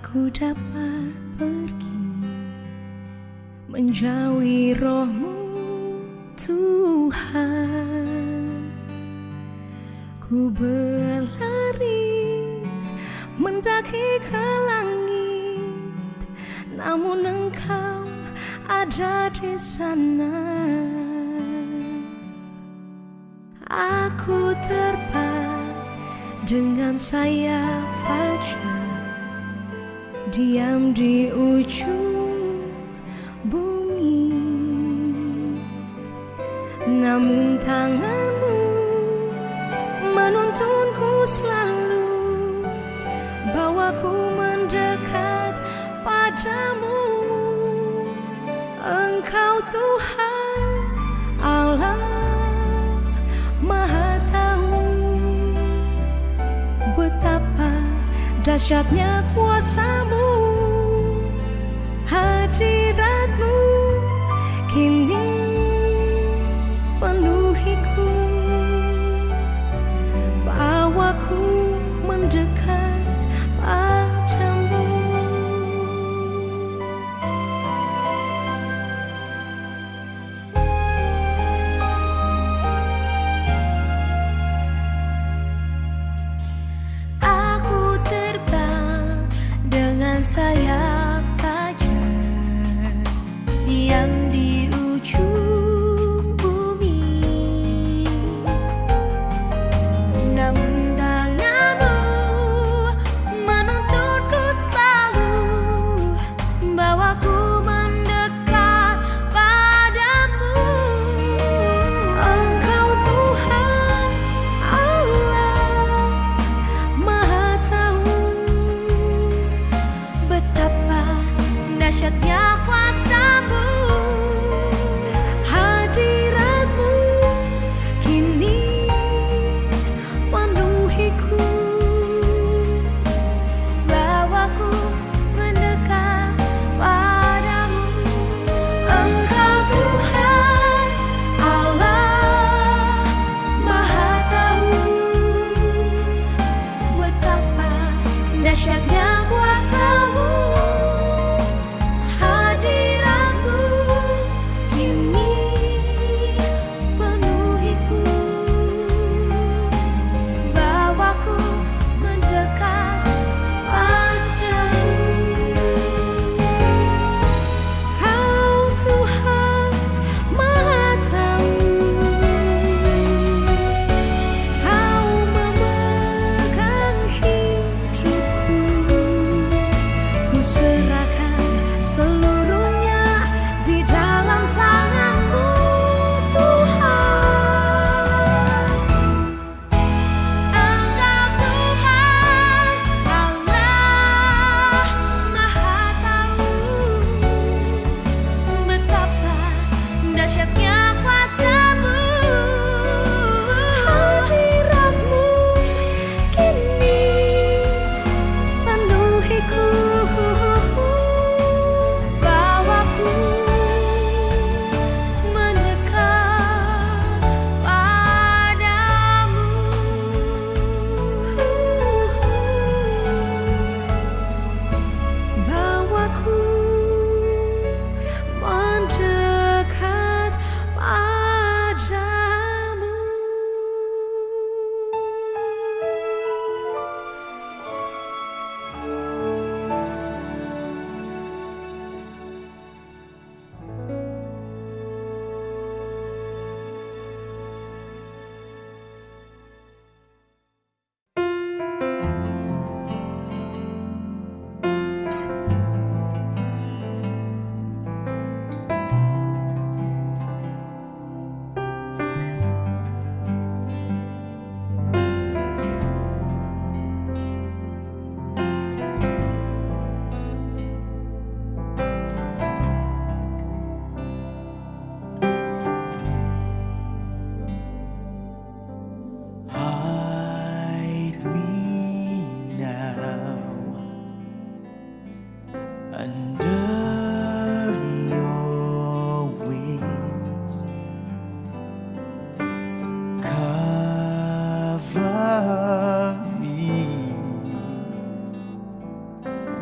Aku dapat pergi menjauhi roh-Mu Tuhan. Ku berlari mendaki ke langit, namun Engkau ada di sana. Aku terbang dengan sayap fajar, diam di ujung bumi, namun tangan-Mu menuntunku selalu, bawaku mendekat padamu. Engkau Tuhan Allah Maha Tahu, betapa dahsyatnya kuasa-Mu, hadirat-Mu kini penuhiku, bawaku mendekat padamu. Aku terbang dengan sayap fajar, diam di ujung bumi, namun tangan-Mu menuntunku selalu, bawaku mendekat padamu. Engkau Tuhan Allah Maha Tahu, Betapa dahsyatnya kuasa-Mu, hadirat-Mu kini penuhiku, bawaku mendekat padamu. Engkau Tuhan Allah Maha Tahu, Betapa dahsyatnya kuasa-Mu, hadirat-Mu kini penuhiku, bawaku mendekat padamu. Kau Tuhan Maha Tahu, Kau memegang hidupku, ku serahkan seluruhnya di dalam tangan-Mu Tuhan. Engkau Tuhan Allah Maha Tahu, betapa dahsyatnya kuasa-Mu, Hadirat-Mu kini penuhiku, bawaku mendekat padamu. bawaku mendekat padamu. Hide me now under your wings. Cover me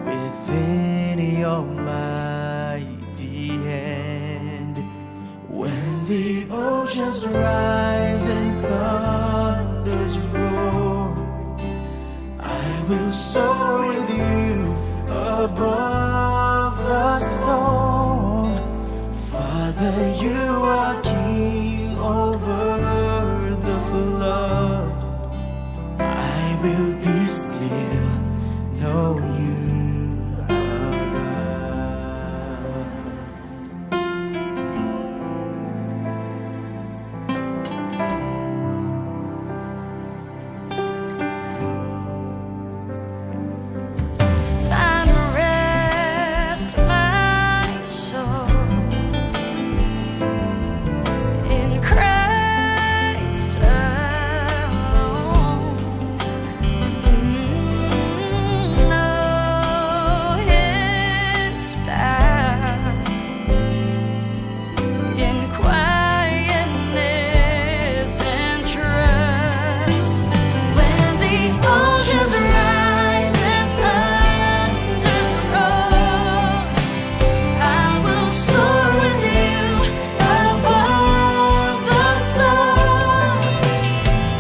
with almighty hand. When the oceans rise and thunders roar, I will soar with you above the storm. Father, you are king over the flood. I will be still, know you are God. Find rest, my soul, in Christ alone. No heads bowed, in quietness and trust. When the oceans rise and thunders roar, I will soar with you above the storm.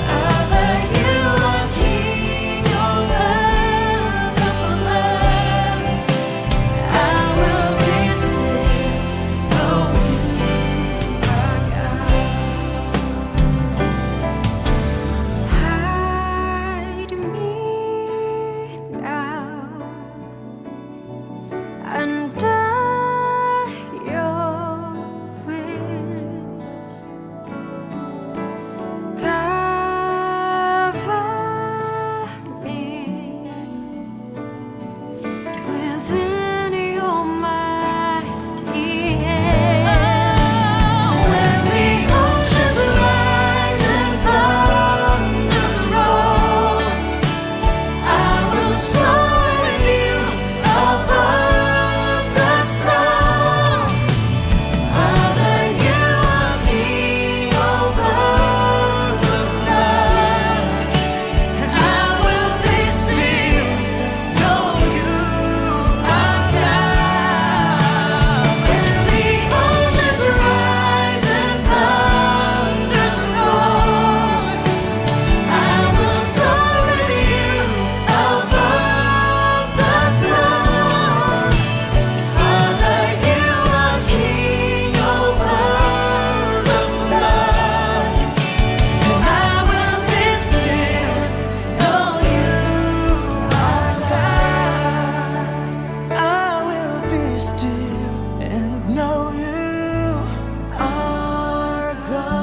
Father, you are king over the flood. I will be still, know you are God. Hide me now under your wings. Cover me within your mighty hand. When the oceans rise and thunders roar, I will soar with you above the storm. Father, you are king over the flood. I will be still, know you are God. When the oceans rise and thunders roar, I will soar with you above the storm. Father, you are king over the flood, and I will be still, know you are God. I will be still and know you are God.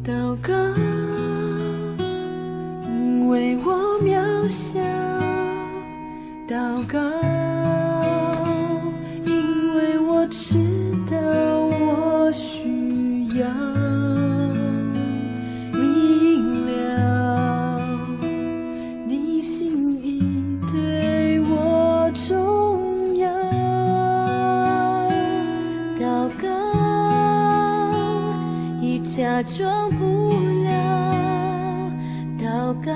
祷告，因为我渺小；祷告，因为我知道我需要明了你心意对我重要。祷告，已假装不了。祷告，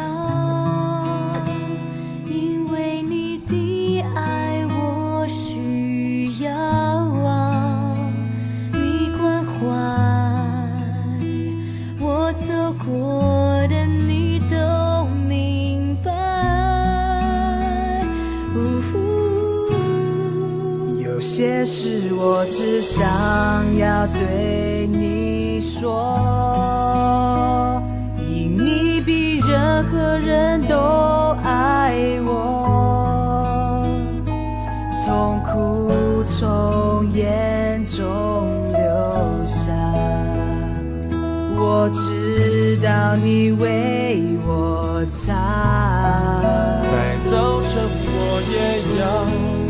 因为你的爱我需要你关怀我走过的，你都明白。有些事我只想要对你说，因你比任何人都爱我，痛苦从眼中流下，我知知道你为我擦。在早晨我也要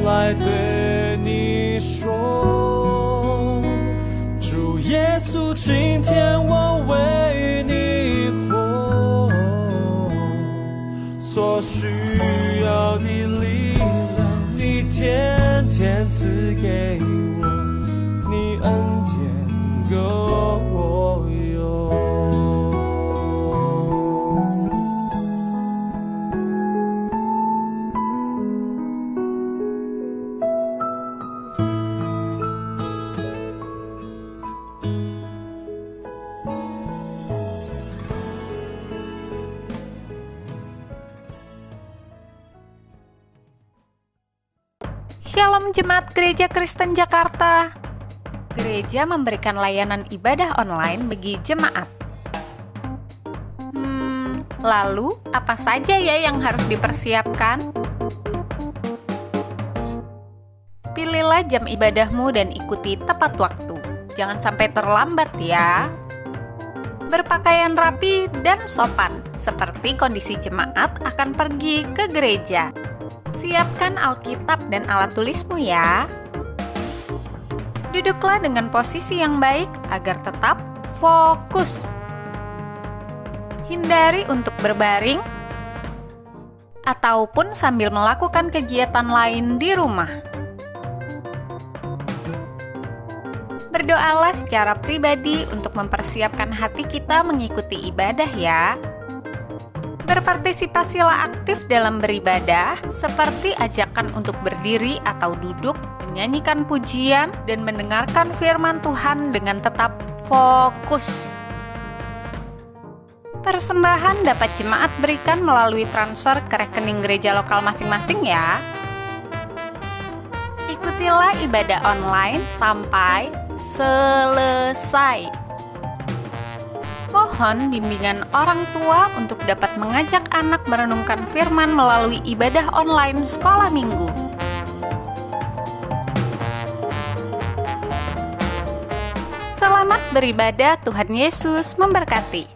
来对你说，主耶稣，今天我为你活，所需要的力量你天天赐给我，你恩典够我用。Shalom Jemaat Gereja Kristen Jakarta. Gereja memberikan layanan ibadah online bagi jemaat. Lalu apa saja ya yang harus dipersiapkan? Pilihlah jam ibadahmu dan ikuti tepat waktu. Jangan sampai terlambat ya. Berpakaian rapi dan sopan, seperti kondisi jemaat akan pergi ke gereja. Siapkan Alkitab dan alat tulismu ya. Duduklah dengan posisi yang baik agar tetap fokus. Hindari untuk berbaring ataupun sambil melakukan kegiatan lain di rumah. Berdoalah secara pribadi untuk mempersiapkan hati kita mengikuti ibadah ya. Berpartisipasilah aktif dalam beribadah, seperti ajakan untuk berdiri atau duduk, menyanyikan pujian, dan mendengarkan firman Tuhan dengan tetap fokus. Persembahan dapat jemaat berikan melalui transfer ke rekening gereja lokal masing-masing ya. Ikutilah ibadah online sampai selesai. Mohon bimbingan orang tua untuk dapat mengajak anak merenungkan firman melalui ibadah online sekolah minggu. Selamat beribadah, Tuhan Yesus memberkati.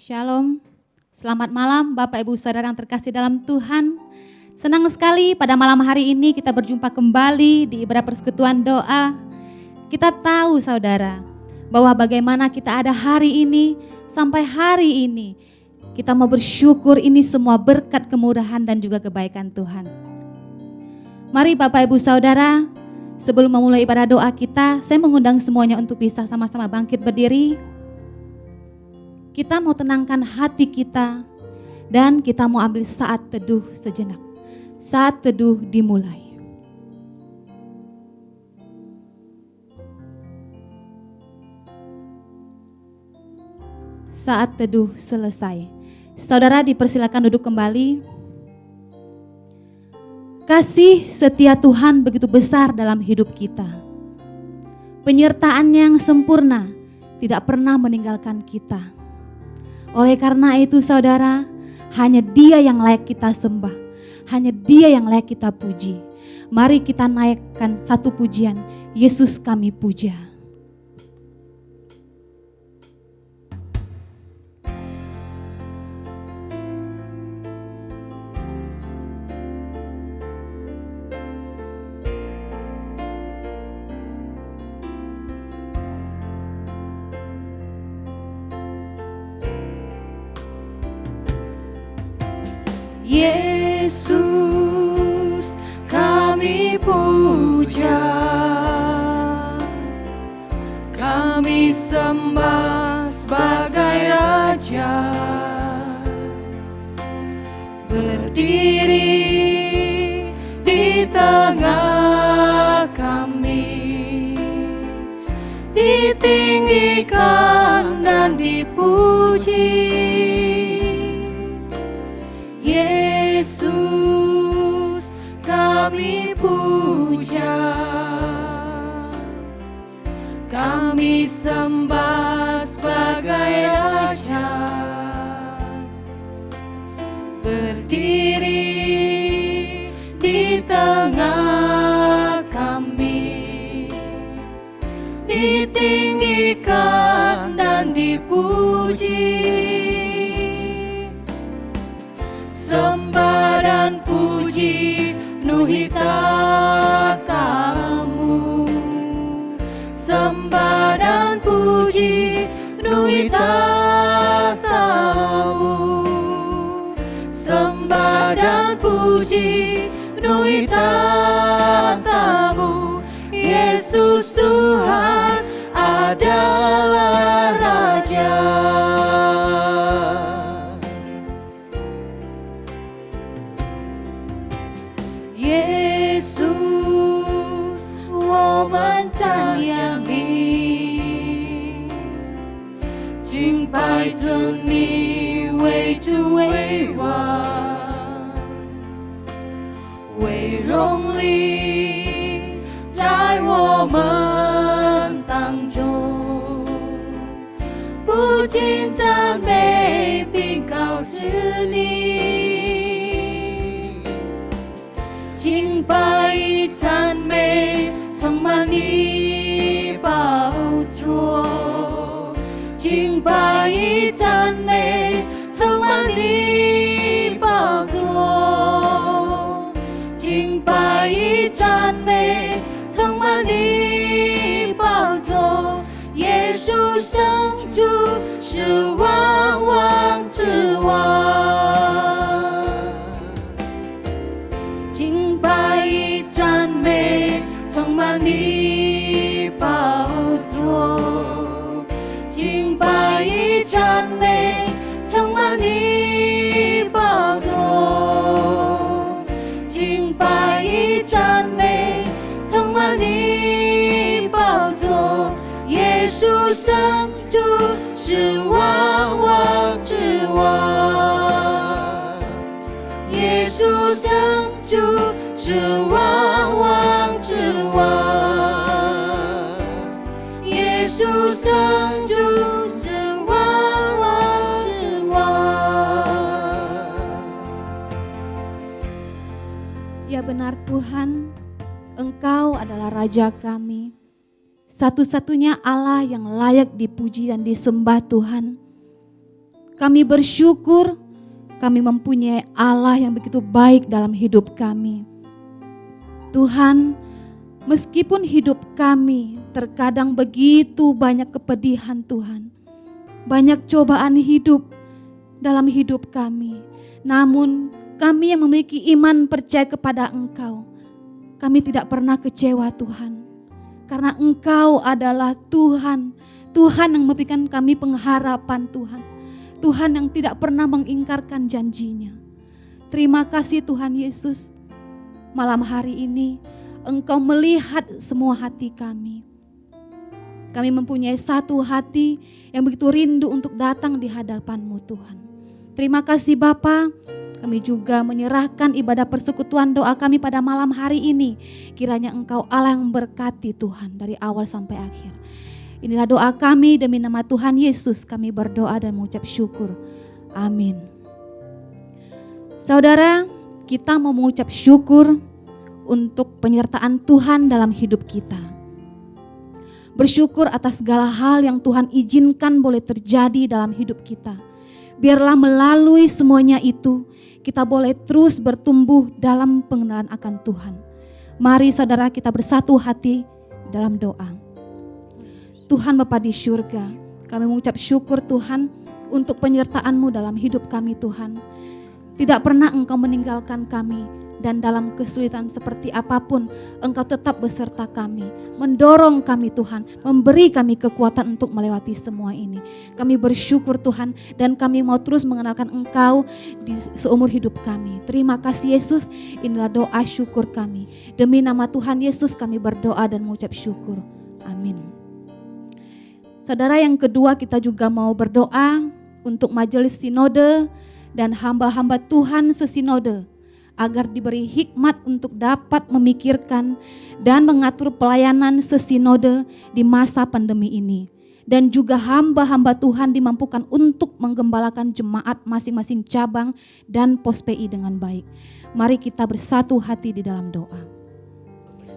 Shalom, selamat malam Bapak Ibu Saudara yang terkasih dalam Tuhan. Senang sekali pada malam hari ini kita berjumpa kembali di ibadah persekutuan doa. Kita tahu saudara bahwa bagaimana kita ada hari ini sampai hari ini. Kita mau bersyukur ini semua berkat kemurahan dan juga kebaikan Tuhan. Mari Bapak Ibu Saudara, sebelum memulai ibadah doa kita, saya mengundang semuanya untuk bisa sama-sama bangkit berdiri. Kita mau tenangkan hati kita dan kita mau ambil saat teduh sejenak. Saat teduh dimulai. Saat teduh selesai. Saudara dipersilakan duduk kembali. Kasih setia Tuhan begitu besar dalam hidup kita. Penyertaan yang sempurna tidak pernah meninggalkan kita. Oleh karena itu saudara, hanya Dia yang layak kita sembah. Hanya Dia yang layak kita puji. Mari kita naikkan satu pujian, Yesus kami puja. Yesus kami puja, kami sembah sebagai Raja, berdiri di tengah kami, ditinggikan dan dipuji. Yesus kami puja, kami sembah sebagai Raja, di tengah kami, ditinggikan dan dipuji. Sembah dan puji penuhi tatamu, sembah dan puji penuhi tatamu, sembah dan puji penuhi tatamu. Yesus Tuhan adalah Raja. Yesus, 我们赞扬你，敬拜着你为主为王，为荣力在我们当中，不仅赞美并告知你，敬拜赞美充满你宝座，敬拜赞美充满你宝座，敬拜赞美充满你宝座。耶稣圣主是万王之王，敬拜赞美充满你宝座，敬拜赞美充满你宝座，敬拜赞美充满你宝座。耶稣圣主是万王之王，耶稣圣主是万王之王，耶稣圣主是万王之王。 Ya benar Tuhan, Engkau adalah Raja kami. Satu-satunya Allah yang layak dipuji dan disembah Tuhan. Kami bersyukur kami mempunyai Allah yang begitu baik dalam hidup kami. Tuhan, meskipun hidup kami terkadang begitu banyak kepedihan Tuhan, banyak cobaan hidup dalam hidup kami, namun kami yang memiliki iman percaya kepada Engkau, kami tidak pernah kecewa Tuhan. Karena Engkau adalah Tuhan, Tuhan yang memberikan kami pengharapan Tuhan. Tuhan yang tidak pernah mengingkarkan janjinya. Terima kasih Tuhan Yesus. Malam hari ini Engkau melihat semua hati kami. Kami mempunyai satu hati yang begitu rindu untuk datang di hadapan-Mu Tuhan. Terima kasih Bapa. Kami juga menyerahkan ibadah persekutuan doa kami pada malam hari ini. Kiranya Engkau Allah yang memberkati Tuhan dari awal sampai akhir. Inilah doa kami demi nama Tuhan Yesus kami berdoa dan mengucap syukur. Amin. Saudara, kita mau mengucap syukur untuk penyertaan Tuhan dalam hidup kita. Bersyukur atas segala hal yang Tuhan izinkan boleh terjadi dalam hidup kita. Biarlah melalui semuanya itu, kita boleh terus bertumbuh dalam pengenalan akan Tuhan. Mari saudara kita bersatu hati dalam doa. Tuhan Bapa di surga, kami mengucap syukur Tuhan untuk penyertaan-Mu dalam hidup kami Tuhan. Tidak pernah Engkau meninggalkan kami, dan dalam kesulitan seperti apapun Engkau tetap beserta kami, mendorong kami Tuhan, memberi kami kekuatan untuk melewati semua ini. Kami bersyukur Tuhan, dan kami mau terus mengenalkan Engkau di seumur hidup kami. Terima kasih Yesus, inilah doa syukur kami. Demi nama Tuhan Yesus kami berdoa dan mengucap syukur. Amin. Saudara, yang kedua kita juga mau berdoa untuk majelis sinode dan hamba-hamba Tuhan sesinode, agar diberi hikmat untuk dapat memikirkan dan mengatur pelayanan sesinode di masa pandemi ini. dan juga hamba-hamba Tuhan dimampukan untuk menggembalakan jemaat masing-masing cabang dan pos PI dengan baik. Mari kita bersatu hati di dalam doa.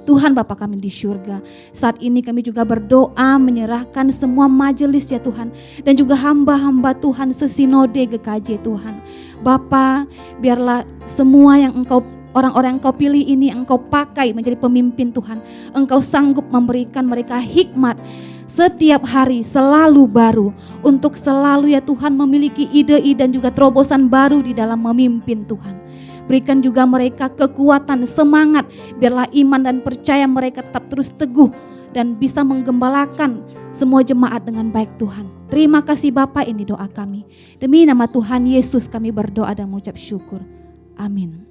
Tuhan Bapa kami di surga, saat ini kami juga berdoa menyerahkan semua majelis ya Tuhan, dan juga hamba-hamba Tuhan sesinode GKJ Tuhan. Bapa, biarlah semua yang orang-orang yang Engkau pilih ini Engkau pakai menjadi pemimpin Tuhan. Engkau sanggup memberikan mereka hikmat setiap hari selalu baru, untuk selalu ya Tuhan memiliki ide-ide dan juga terobosan baru di dalam memimpin Tuhan. Berikan juga mereka kekuatan, semangat, biarlah iman dan percaya mereka tetap terus teguh dan bisa menggembalakan semua jemaat dengan baik Tuhan. Terima kasih Bapa, ini doa kami. Demi nama Tuhan Yesus kami berdoa dan mengucap syukur. Amin.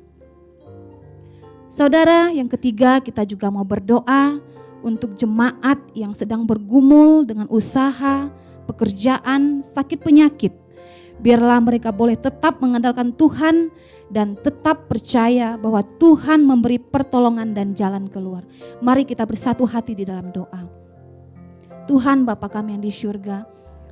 Saudara, yang ketiga kita juga mau berdoa untuk jemaat yang sedang bergumul dengan usaha, pekerjaan, sakit penyakit. Biarlah mereka boleh tetap mengandalkan Tuhan dan tetap percaya bahwa Tuhan memberi pertolongan dan jalan keluar. Mari kita bersatu hati di dalam doa. Tuhan Bapa kami yang di surga,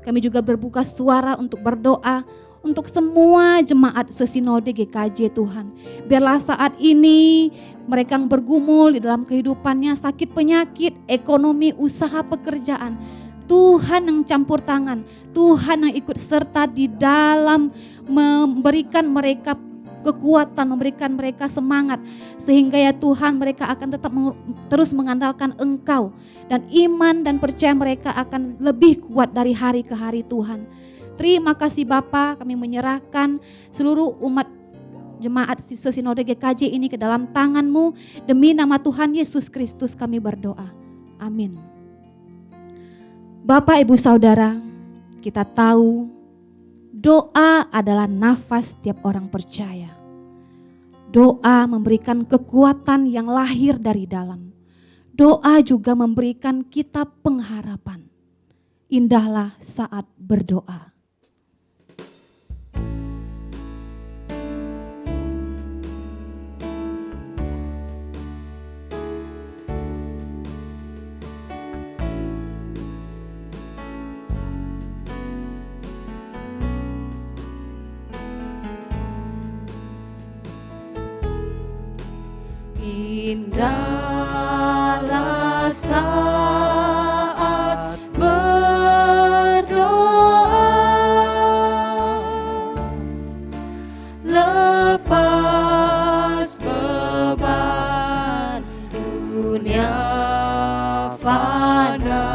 kami juga berbuka suara untuk berdoa untuk semua jemaat sesinode GKJ Tuhan. Biarlah saat ini mereka yang bergumul di dalam kehidupannya, sakit penyakit, ekonomi, usaha, pekerjaan, Tuhan yang campur tangan, Tuhan yang ikut serta di dalam memberikan mereka kekuatan, memberikan mereka semangat, sehingga ya Tuhan mereka akan tetap terus mengandalkan Engkau, dan iman dan percaya mereka akan lebih kuat dari hari ke hari Tuhan. Terima kasih Bapa, kami menyerahkan seluruh umat jemaat sesinode GKJ ini ke dalam tangan-Mu, demi nama Tuhan Yesus Kristus kami berdoa. Amin. Bapak, Ibu, Saudara, kita tahu doa adalah nafas setiap orang percaya. Doa memberikan kekuatan yang lahir dari dalam. Doa juga memberikan kita pengharapan. Indahlah saat berdoa. Indahlah saat berdoa, lepas beban dunia fana,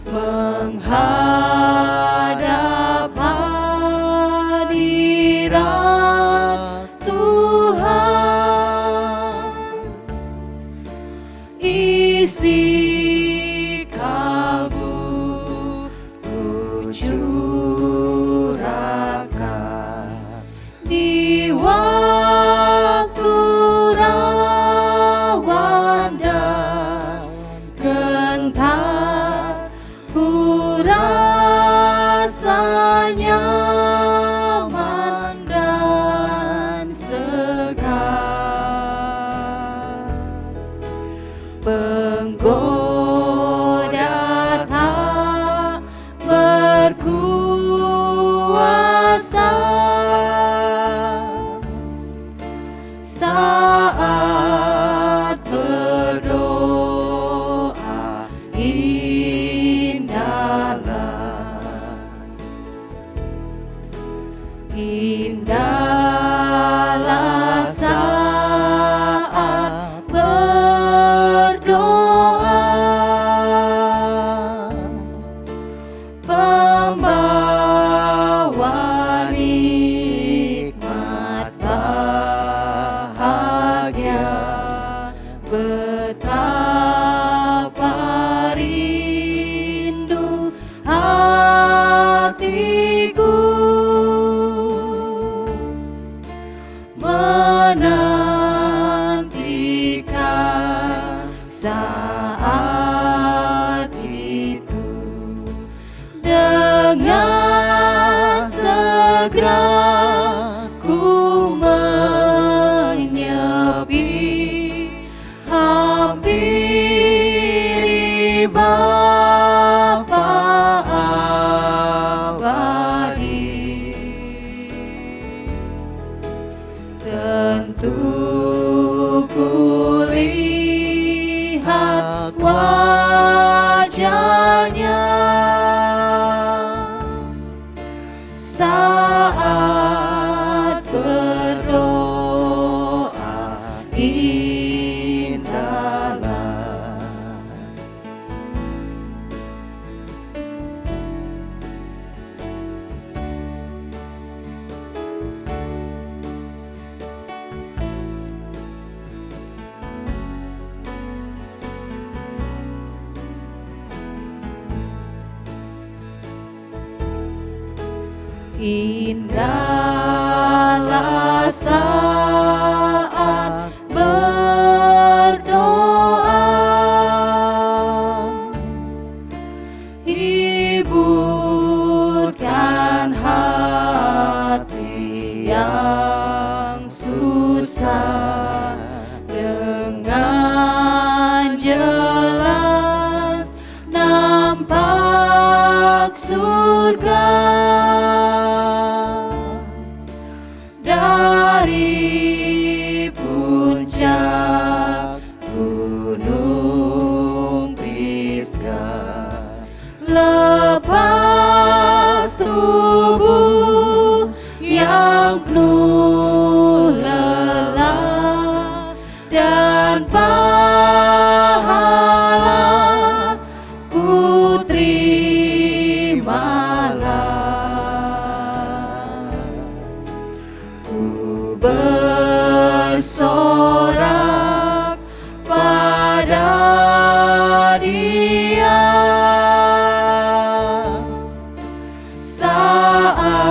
menghadap hadirat Tuhan. Isi kalbu ku curahkan di waktu rawan dan gentar, ku rasa nyaman dan segar. Penggoda tak berkuasa saat berdoa. Indahlah saat berdoa, pembawa nikmat bahagia. Betapa rindu hatiku menantikan saat itu. Dengan segera ku menyepi, hampiri Bapa saat berdoa indahlah. Indahlah saat berdoa, hiburkan hati yang susah, dengan jelas nampak surga. Dari puncak gunung Pisgah, lepas tubuh yang penuh lelah dan pahala, ku terimalah. Bersorak pada Dia saat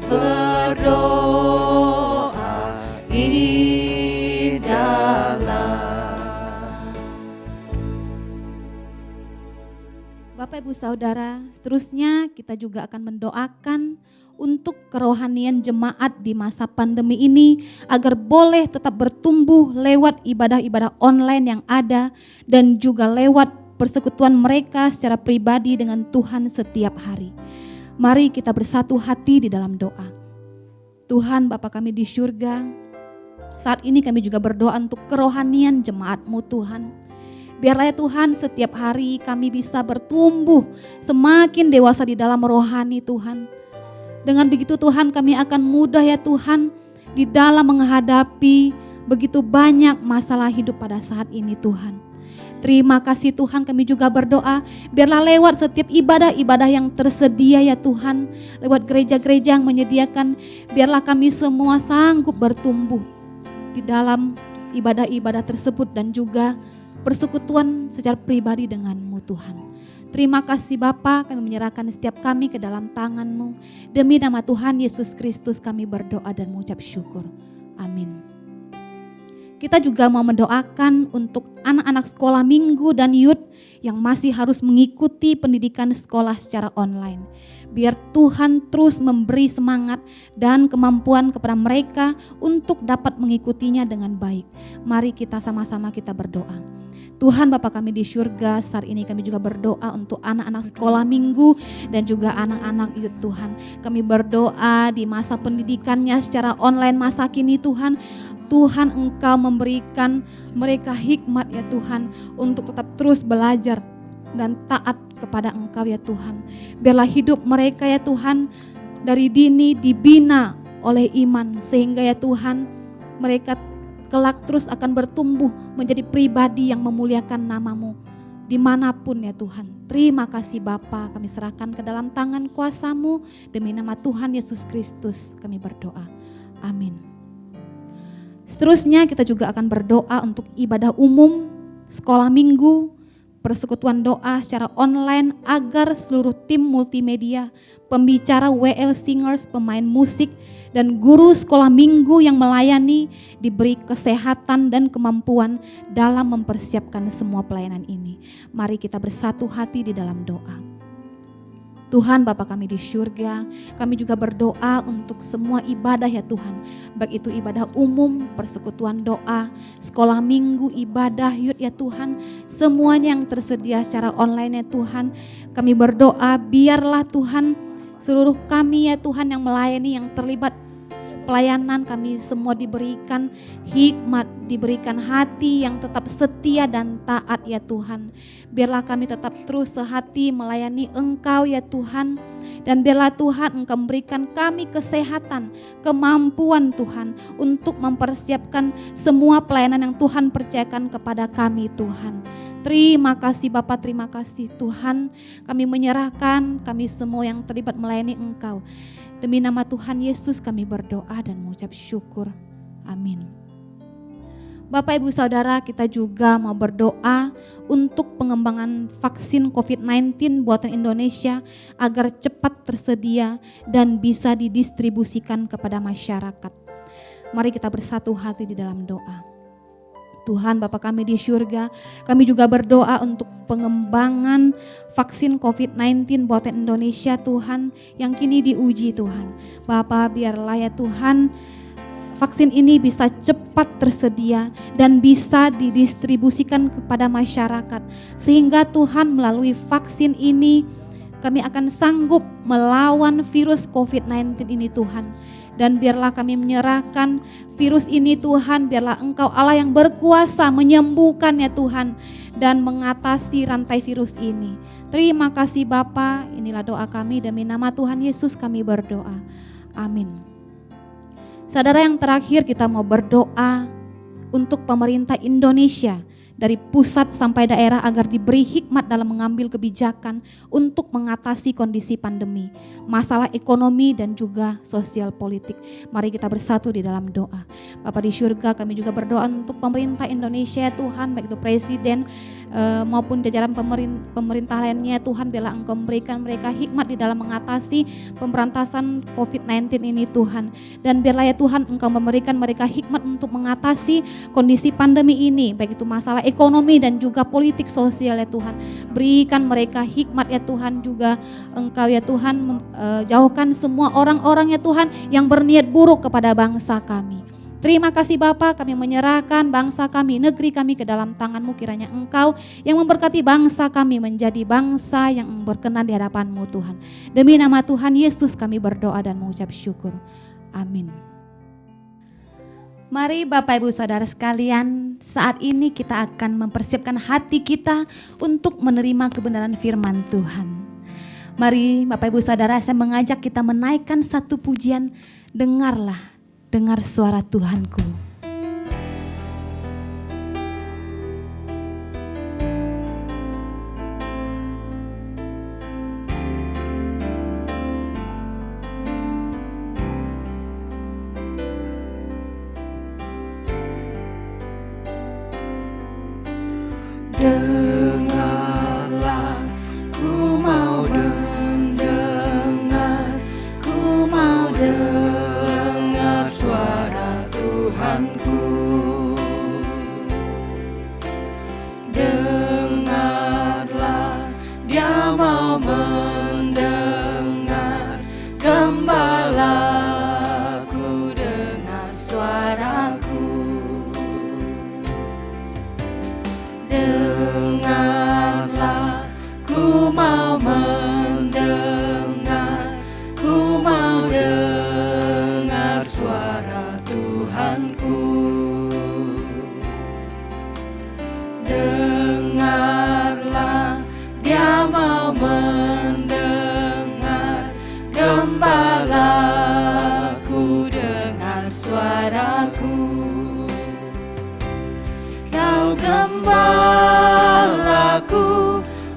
berdoa indahlah. Bapak Ibu Saudara, seterusnya kita juga akan mendoakan untuk kerohanian jemaat di masa pandemi ini agar boleh tetap bertumbuh lewat ibadah-ibadah online yang ada dan juga lewat persekutuan mereka secara pribadi dengan Tuhan setiap hari. Mari kita bersatu hati di dalam doa. Tuhan Bapa kami di surga, saat ini kami juga berdoa untuk kerohanian jemaat-Mu Tuhan. Biarlah ya Tuhan setiap hari kami bisa bertumbuh semakin dewasa di dalam rohani Tuhan. Dengan begitu Tuhan kami akan mudah ya Tuhan di dalam menghadapi begitu banyak masalah hidup pada saat ini Tuhan. Terima kasih Tuhan, kami juga berdoa biarlah lewat setiap ibadah-ibadah yang tersedia ya Tuhan, lewat gereja-gereja yang menyediakan, biarlah kami semua sanggup bertumbuh di dalam ibadah-ibadah tersebut dan juga persekutuan secara pribadi dengan-Mu Tuhan. Terima kasih Bapa, kami menyerahkan setiap kami ke dalam tangan-Mu. Demi nama Tuhan Yesus Kristus kami berdoa dan mengucap syukur. Amin. Kita juga mau mendoakan untuk anak-anak sekolah minggu dan youth yang masih harus mengikuti pendidikan sekolah secara online. Biar Tuhan terus memberi semangat dan kemampuan kepada mereka untuk dapat mengikutinya dengan baik. Mari kita sama-sama kita berdoa. Tuhan Bapa kami di surga, saat ini kami juga berdoa untuk anak-anak sekolah minggu dan juga anak-anak youth Tuhan. Kami berdoa di masa pendidikannya secara online masa kini Tuhan. Tuhan Engkau memberikan mereka hikmat ya Tuhan untuk tetap terus belajar dan taat kepada Engkau ya Tuhan. Biarlah hidup mereka ya Tuhan dari dini dibina oleh iman sehingga ya Tuhan mereka kelak terus akan bertumbuh menjadi pribadi yang memuliakan nama-Mu dimanapun ya Tuhan. Terima kasih Bapa, kami serahkan ke dalam tangan kuasa-Mu demi nama Tuhan Yesus Kristus kami berdoa. Amin. Seterusnya kita juga akan berdoa untuk ibadah umum, sekolah minggu, persekutuan doa secara online agar seluruh tim multimedia, pembicara WL Singers, pemain musik, dan guru sekolah minggu yang melayani diberi kesehatan dan kemampuan dalam mempersiapkan semua pelayanan ini. Mari kita bersatu hati di dalam doa. Tuhan Bapa kami di surga, kami juga berdoa untuk semua ibadah ya Tuhan. Baik itu ibadah umum, persekutuan doa, sekolah minggu, ibadah youth ya Tuhan. Semuanya yang tersedia secara online ya Tuhan. Kami berdoa biarlah Tuhan seluruh kami ya Tuhan yang melayani, yang terlibat pelayanan, kami semua diberikan hikmat, diberikan hati yang tetap setia dan taat ya Tuhan. Biarlah kami tetap terus sehati melayani Engkau ya Tuhan. Dan biarlah Tuhan Engkau memberikan kami kesehatan, kemampuan Tuhan untuk mempersiapkan semua pelayanan yang Tuhan percayakan kepada kami Tuhan. Terima kasih Bapak, terima kasih Tuhan. Kami menyerahkan kami semua yang terlibat melayani Engkau. Demi nama Tuhan Yesus kami berdoa dan mengucap syukur. Amin. Bapak Ibu Saudara, kita juga mau berdoa untuk pengembangan vaksin COVID-19 buatan Indonesia agar cepat tersedia dan bisa didistribusikan kepada masyarakat. Mari kita bersatu hati di dalam doa. Tuhan Bapa kami di surga, kami juga berdoa untuk pengembangan vaksin COVID-19 buatan Indonesia Tuhan yang kini diuji Tuhan. Bapa biarlah ya Tuhan vaksin ini bisa cepat tersedia dan bisa didistribusikan kepada masyarakat. Sehingga Tuhan melalui vaksin ini kami akan sanggup melawan virus COVID-19 ini Tuhan. Dan biarlah kami menyerahkan virus ini Tuhan, biarlah Engkau Allah yang berkuasa menyembuhkan ya Tuhan dan mengatasi rantai virus ini. Terima kasih Bapa, inilah doa kami demi nama Tuhan Yesus kami berdoa. Amin. Saudara, yang terakhir kita mau berdoa untuk pemerintah Indonesia dari pusat sampai daerah agar diberi hikmat dalam mengambil kebijakan untuk mengatasi kondisi pandemi, masalah ekonomi dan juga sosial politik. Mari kita bersatu di dalam doa. Bapa di surga, kami juga berdoa untuk pemerintah Indonesia Tuhan, baik itu presiden maupun jajaran pemerintah lainnya Tuhan, biarlah Engkau memberikan mereka hikmat di dalam mengatasi pemberantasan COVID-19 ini Tuhan. Dan biarlah ya Tuhan Engkau memberikan mereka hikmat untuk mengatasi kondisi pandemi ini, baik itu masalah ekonomi dan juga politik sosial ya Tuhan. Berikan mereka hikmat ya Tuhan, juga Engkau ya Tuhan jauhkan semua orang-orang ya Tuhan yang berniat buruk kepada bangsa kami. Terima kasih Bapa, kami menyerahkan bangsa kami, negeri kami ke dalam tangan-Mu. Kiranya Engkau yang memberkati bangsa kami menjadi bangsa yang berkenan di hadapan-Mu Tuhan. Demi nama Tuhan Yesus kami berdoa dan mengucap syukur. Amin. Mari Bapak Ibu Saudara sekalian, saat ini kita akan mempersiapkan hati kita untuk menerima kebenaran firman Tuhan. Mari Bapak Ibu Saudara, saya mengajak kita menaikkan satu pujian, dengarlah. Dengar suara Tuhanku. Dengarlah, ku mau mendengar, ku mau dengar suara Tuhanku. Dengarlah, Dia mau mendengar, gembalaku dengar suaraku. Dengarlah, ku mau mendengar, ku mau dengar suara Tuhanku. Dengarlah, Dia mau mendengar, gembalaku dengar suaraku. Kau gembalaku,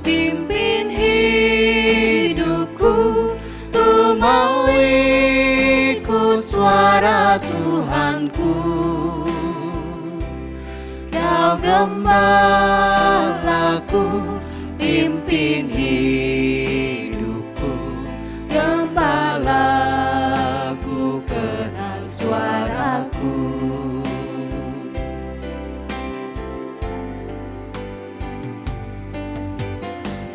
pimpin hidupku, ku mau ikut suara Tuhanku. Kau gembalaku, pimpin hidupku, gembalaku kenal suaraku.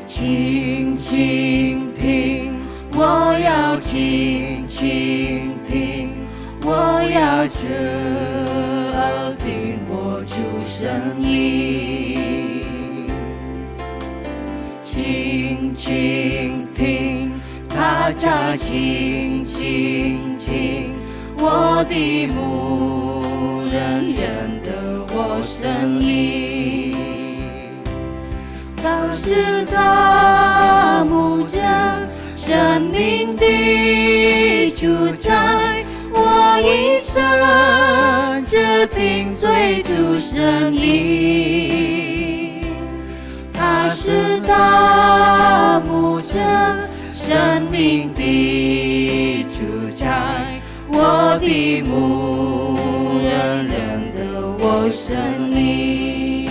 轻倾听，我要轻倾听，我要侧耳听我主声音。轻倾听，大家轻倾听，我的牧人认得我声音。当时大牧者神命的主宰，我一生只听随主声音。他是大牧者，生命的主宰，我的牧人认得我生命。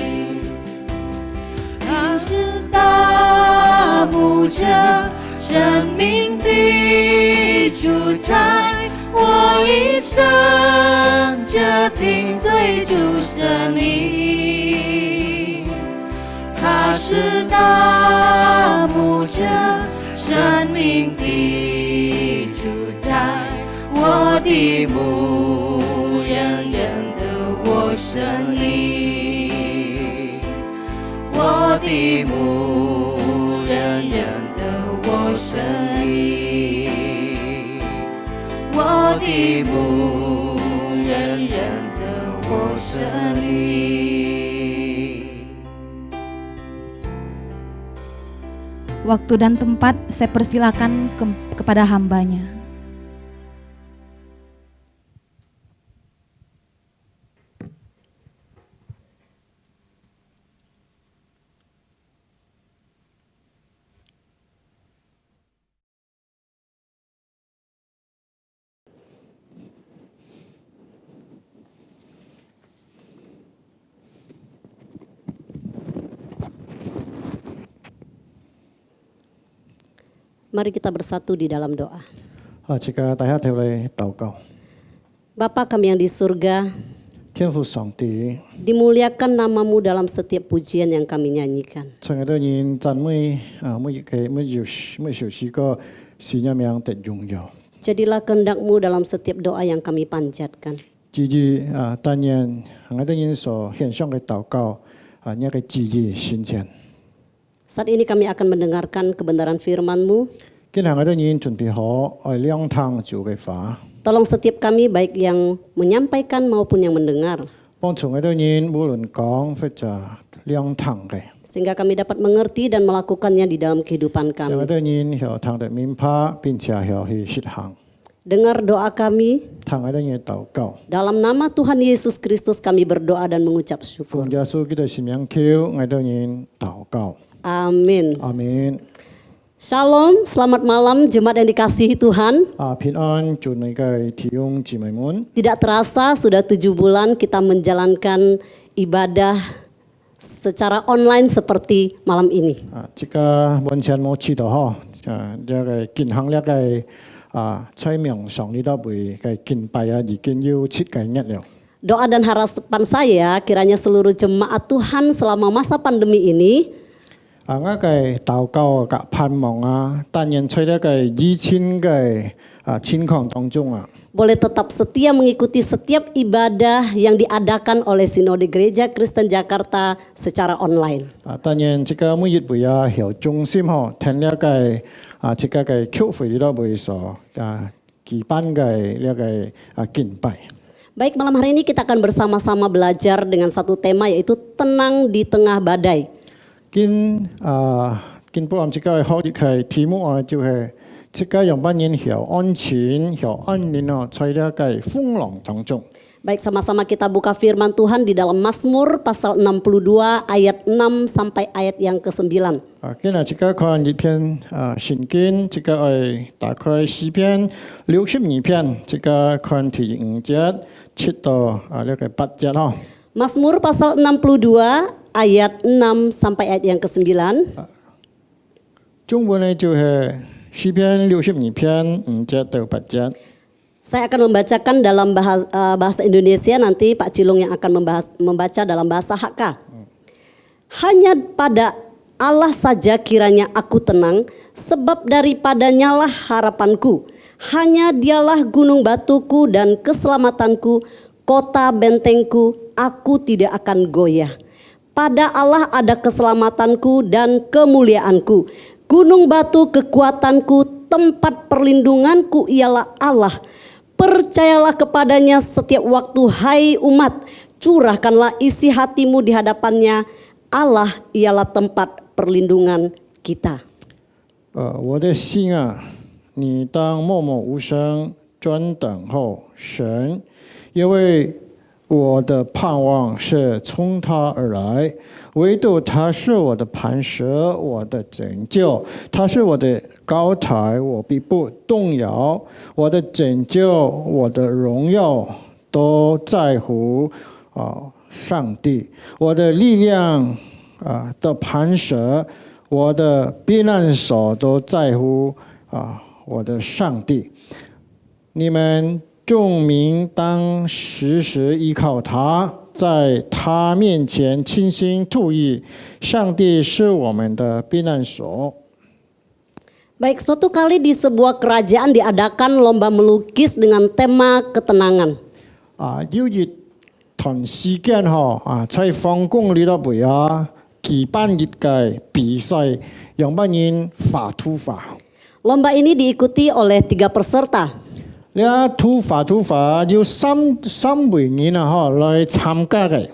他是大牧者，生命的主宰，我一生只听随主声音。他是大牧者，生命的主宰，我的牧人认得我声音。我的牧人认得我声音。我的牧人认得我声音。 Waktu dan tempat saya persilakan kepada hambanya. Mari kita bersatu di dalam doa. Jika大家一齊嚟禱告， Bapa kami yang di surga, 天父上帝， dimuliakan namamu dalam setiap pujian yang kami nyanyikan. 親愛的人讚美每首詩歌是一名的榮耀。 Jadilah kehendakmu dalam setiap doa yang kami panjatkan. 至於當然，愛的人所獻上嘅禱告一個旨意心前。 Saat ini kami akan mendengarkan kebenaran firman-Mu. 今日愛的人準備好愛兩堂主嘅話， Tolong setiap kami baik yang menyampaikan maupun yang mendengar, 幫助愛的人無論講或者兩堂嘅， sehingga kami dapat mengerti dan melakukannya di dalam kehidupan 讓愛 kami. 的人有堂的明白並且有去實行， Dengar doa kami, 堂愛的人禱告， dalam nama Tuhan Yesus Kristus kami berdoa dan mengucap 奉 syukur. 耶穌基督聖名求愛的人禱告， Amin. 阿們。 Shalom, selamat malam jemaat yang dikasihi Tuhan. 平安祝你嘅弟兄姊妹們。 Tidak terasa sudah 7 bulan kita menjalankan ibadah secara online seperti malam ini. 即個完全冇知道嗬，呢個健康呢個在命上呢度會嘅敬拜已經要7個月了。 Doa dan harapan saya kiranya seluruh jemaat Tuhan selama masa pandemi ini 我嘅禱告嘅盼望當然在呢個疫情嘅情況當中 boleh tetap setia mengikuti setiap ibadah yang diadakan oleh Sinode Gereja Kristen Jakarta secara online. 當然這個每日會有中心嗬，聽呢個這個嘅教會呢度會所舉辦嘅呢個敬拜。 Baik, malam hari ini kita akan bersama-sama belajar dengan satu tema yaitu tenang di tengah badai. 今不按這個好嘅題目就係這個讓班人有安全、有安寧在呢個風浪當中。 Baik, sama-sama kita buka firman Tuhan di dalam Mazmur pasal 62 ayat 6 sampai ayat yang ke-9. 今日這個看一篇聖經，這個打開詩篇62篇，這個看第5節7到呢個8節嗬。 Mazmur pasal 62 ayat 6 sampai ayat yang ke-9. 中文呢就係詩篇62篇5節到8節。 Saya akan membacakan dalam bahasa Indonesia, nanti Pak Cilung yang akan membaca dalam bahasa HK. Hanya pada Allah saja kiranya aku tenang, sebab daripadanyalah harapanku. Hanya dialah gunung batuku dan keselamatanku, kota bentengku, aku tidak akan goyah. Pada Allah ada keselamatanku dan kemuliaanku. Gunung batu kekuatanku, tempat perlindunganku ialah Allah. Percayalah kepadanya setiap waktu, hai umat. Curahkanlah isi hatimu di hadapannya. Allah ialah tempat perlindungan kita. 我的心你当默默无声，专等候神，因为我的盼望是从他而来，唯独他是我的磐石，我的拯救，他是我的高台，我必不动摇。我的拯救，我的荣耀都在乎上帝，我的力量的磐石，我的避难所都在乎我的上帝。你们众民当时时依靠他，在他面前倾心吐意。上帝是我们的避难所。 Baik, suatu kali di sebuah kerajaan diadakan lomba melukis dengan tema ketenangan. 有一段時間在皇宮裏頭會舉辦一個比賽，讓班人畫圖畫。 Lomba ini diikuti oleh 3 peserta. 你圖畫有三位人來參加嘅。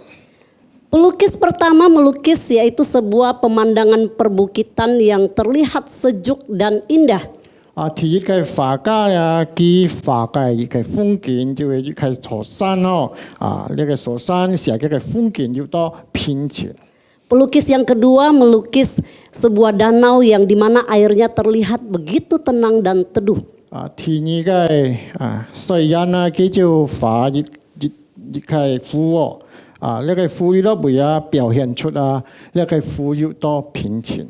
Pelukis pertama melukis yaitu sebuah pemandangan perbukitan yang terlihat sejuk dan indah. 第一個畫家佢畫嘅一個風景就係一個座山呢個座山寫嘅風景要多平靜。 Pelukis yang kedua melukis sebuah danau yang dimana airnya terlihat begitu tenang dan teduh. 第二個水人佢就畫一個湖呢個湖裏頭會表現出呢個湖要多平靜。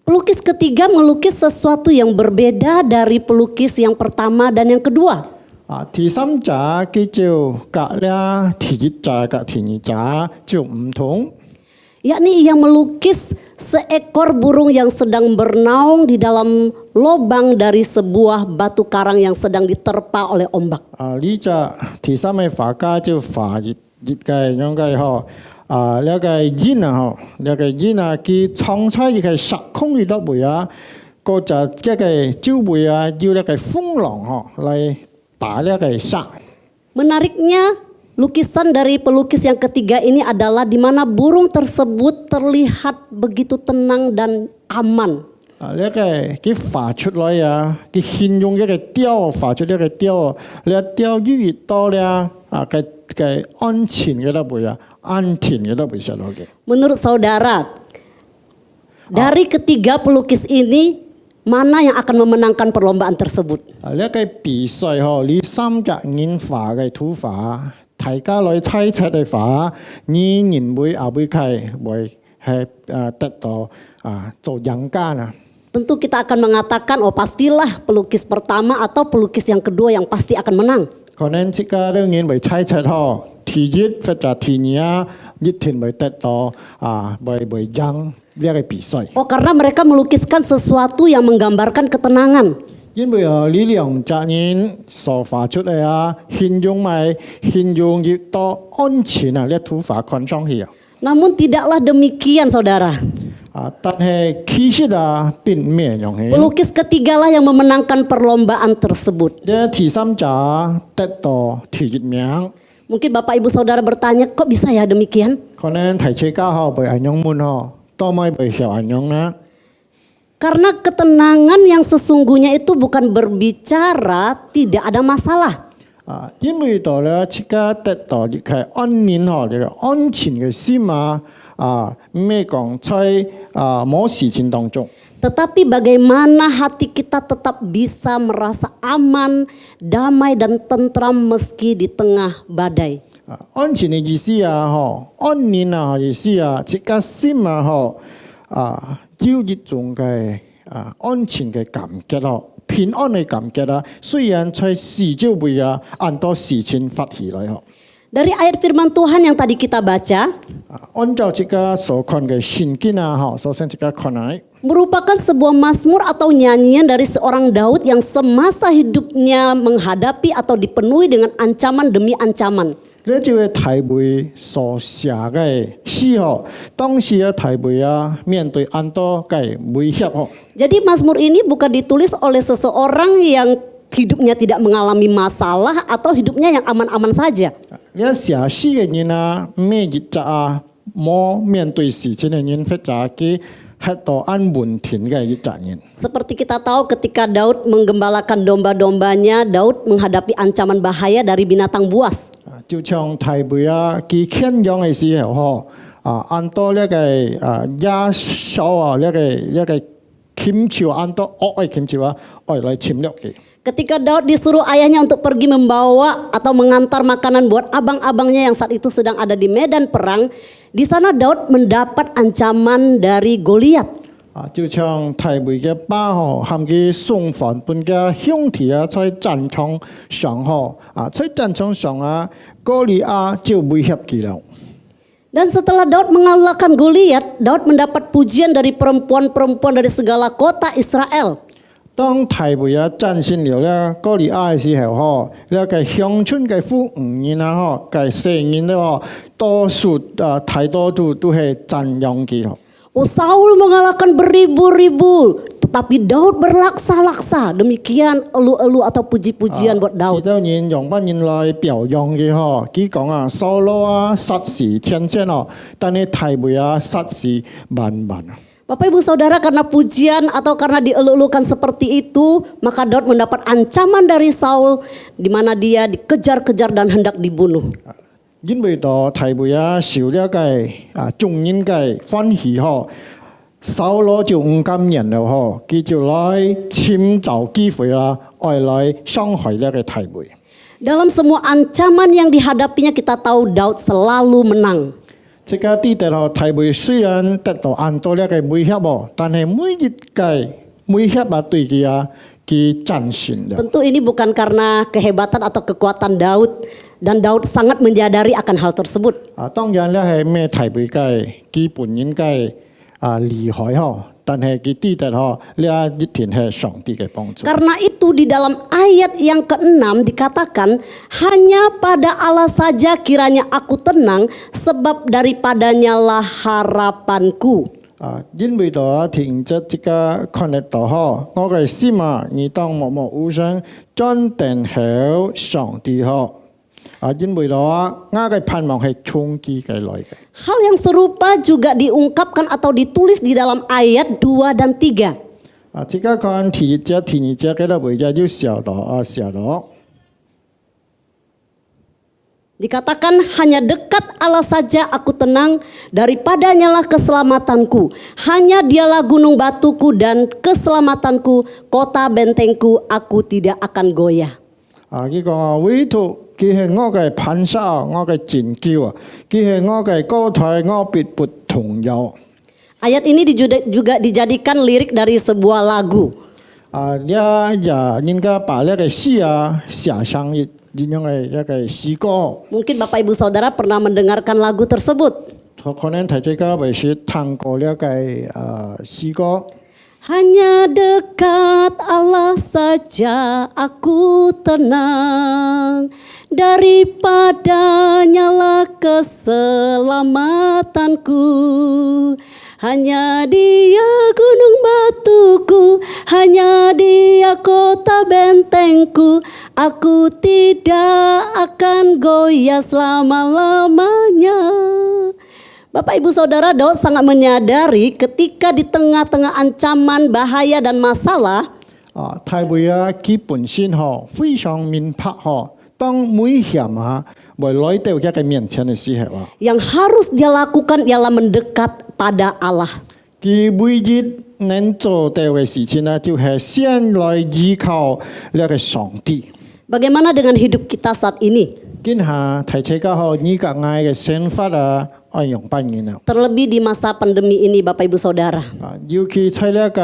Pelukis ketiga melukis sesuatu yang berbeda dari pelukis yang pertama dan yang kedua. 第三者佢就隔了第一者กับ第二者就唔同。 Yakni ia melukis seekor burung yang sedang bernaung di dalam lubang dari sebuah batu karang yang sedang diterpa oleh ombak. 呢隻第三位畫家就畫一個樣嘅呢個人呢個人佢藏在一個石空裏頭會嗰隻嘅周圍要呢個風浪嚟打呢個石。 Menariknya, lukisan dari pelukis yang ketiga ini adalah di mana burung tersebut terlihat begitu tenang dan aman. 呢個佢畫出來佢形容一個雕畫出呢個雕，呢雕越多咧嘅安全嘅都會安全嘅都會寫落嘅。 Menurut saudara, dari ketiga pelukis ini mana yang akan memenangkan perlombaan tersebut? 呢個比賽呢三個人畫嘅圖畫，大家來猜測嘅話，你認為會係得到做贏家啊？ Tentu kita akan mengatakan, oh pastilah pelukis pertama atau pelukis yang kedua yang pasti akan menang. 可能大家都認為猜測第一或者第二一定會得到會贏呢個比賽。 Oh karena mereka melukiskan sesuatu yang menggambarkan ketenangan. 因為呢兩隻人所畫出嚟形容越多安全呢圖畫看上去。 Namun tidaklah demikian saudara. 但係其實並唔係樣嘅。 Pelukis ketigalah yang memenangkan perlombaan tersebut. 呢第三者得到第一名。 Mungkin Bapak Ibu Saudara bertanya, kok bisa ya demikian? 可能提出家會安樣滿多咪會曉安樣呢？ Karena ketenangan yang sesungguhnya itu bukan berbicara tidak ada masalah. 因為到了這個得到一個安寧這個安全嘅心唔係講在某事情當中。 Tetapi bagaimana hati kita tetap bisa merasa aman, damai dan tentram meski di tengah badai. 安全嘅意思安寧意思這個心有一種嘅安全嘅感覺平安嘅感覺雖然在世就會很多事情發起來 Dari ayat firman Tuhan yang tadi kita baca, 按照這個所看嘅聖經首先這個看來 merupakan sebuah mazmur atau nyanyian dari seorang Daud yang semasa hidupnya menghadapi atau dipenuhi dengan ancaman demi ancaman. 呢就係大衛所寫嘅詩當時大衛面對很多嘅威脅 Jadi mazmur ini bukan ditulis oleh seseorang yang hidupnya tidak mengalami masalah atau hidupnya yang aman-aman saja. 呢寫詩嘅人咩日子冇面對事情嘅人或者佢吃到安稳田嘅一責任。 Seperti kita tahu ketika Daud menggembalakan domba-dombanya, Daud menghadapi ancaman bahaya dari binatang buas. 就像提妹啊，佢牽養嘅時候，按多呢個野獸啊，呢個黔潮按多惡嘅黔潮啊，愛來侵略佢。 Ketika Daud disuruh ayahnya untuk pergi membawa atau mengantar makanan buat abang-abangnya yang saat itu sedang ada di medan perang, di sana Daud mendapat ancaman dari Goliat. 就像提妹嘅爸吼，含佢送飯本嘅兄弟啊，在戰場上吼，在戰場上啊，哥利亞就威脅佢啦。 Dan setelah Daud mengalahkan Goliat, Daud mendapat pujian dari perempuan-perempuan dari segala kota Israel. 當提妹啊戰勝了咧哥利亞嘅時候，吼，呢個鄉村嘅婦人啊，吼，嘅成人咧，吼，多數太多都係讚揚佢吼。 Oh, Saul mengalahkan beribu-ribu, tetapi Daud berlaksa-laksa. Demikian elu-elu atau puji-pujian buat 亦 Daud. 都有人用翻人來表揚嘅嗬，佢講啊，掃羅啊殺是千千哦，但係提妹啊殺是萬萬啊。 Bapak Ibu Saudara, karena pujian atau karena dielu-elukan seperti itu, maka Daud mendapat ancaman dari Saul di mana dia dikejar-kejar dan hendak dibunuh. 因為到提妹啊受了個眾人嘅歡喜嗬，掃羅就唔甘忍了嗬，佢就來尋找機會啦，愛來傷害呢個提妹。 Dalam semua ancaman yang dihadapinya kita tahu Daud selalu menang. 即個啲地嗬，提妹雖然得到按多呢個威脅喎，但係每一個威脅啊對佢啊，佢戰勝了。 Tentu ini bukan karena kehebatan atau kekuatan Daud dan Daud sangat menyadari akan hal tersebut. 當然咧係咩提妹嘅基本應該厲害嗬，但係佢啲地嗬呢一定係上帝嘅幫助。 Karena itu di dalam ayat yang ke-6 dikatakan hanya pada Allah saja kiranya aku tenang sebab daripadanya lah harapanku. 因為到停咗即個看得到嗬，我嘅心啊，你當默默無聲，專定好上帝嗬。因為到我嘅盼望係從佢嘅來嘅。 Hal yang serupa juga diungkapkan atau ditulis di dalam ayat 2 dan 3. 即個看第一節嘅咧，為咗要寫到。 Dikatakan hanya dekat Allah saja aku tenang, daripadanya lah keselamatanku. Hanya dialah gunung batuku dan keselamatanku, kota bentengku, aku tidak akan goyah. 佢講啊，唯獨佢係我嘅磐石，我嘅拯救啊，佢係我嘅高台，我必不動搖。 Ayat ini juga dijadikan lirik dari sebuah lagu. 應該把呢個詩啊寫上一樣嘅一個詩歌。 Mungkin Bapak Ibu Saudara pernah mendengarkan lagu tersebut. 可能大家會是聽過呢個詩歌。 Hanya dekat Allah saja aku tenang, daripadanya lah keselamatanku. Hanya dia gunung batuku, hanya dia kota bentengku. Aku tidak akan goyah selama-lamanya. Bapak Ibu Saudara, Daud sangat menyadari ketika di tengah-tengah ancaman, bahaya dan masalah, 提妹啊，佢本身嗬非常明白嗬，當危險啊會來到一個面前嘅時候啊， yang harus dia lakukan ialah mendekat pada Allah. 佢每日能做到嘅事情呢，就係先來依靠呢個上帝。 Bagaimana dengan hidup kita saat ini? 今下提車家嗬，呢個嗌嘅想法啊，愛用扮演啊， Terlebih di masa pandemi ini Bapak Ibu Saudara. 尤其喺呢個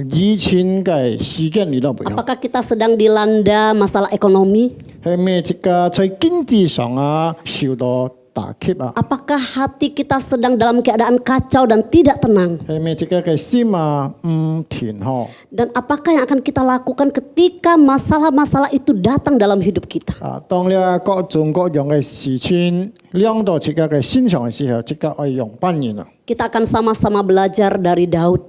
疫情嘅時間裏頭， Apakah kita sedang dilanda masalah ekonomi? 係咩即個喺經濟上啊受到打擊啊， Apakah hati kita sedang dalam keadaan kacau dan tidak tenang? 係咩即個嘅心啊唔停嗬。 Dan apakah yang akan kita lakukan ketika masalah-masalah itu datang dalam hidup kita? 當呢各種各樣嘅事情兩到自己嘅身上嘅時候，即刻愛用扮演啊。 Kita akan sama-sama belajar dari Daud.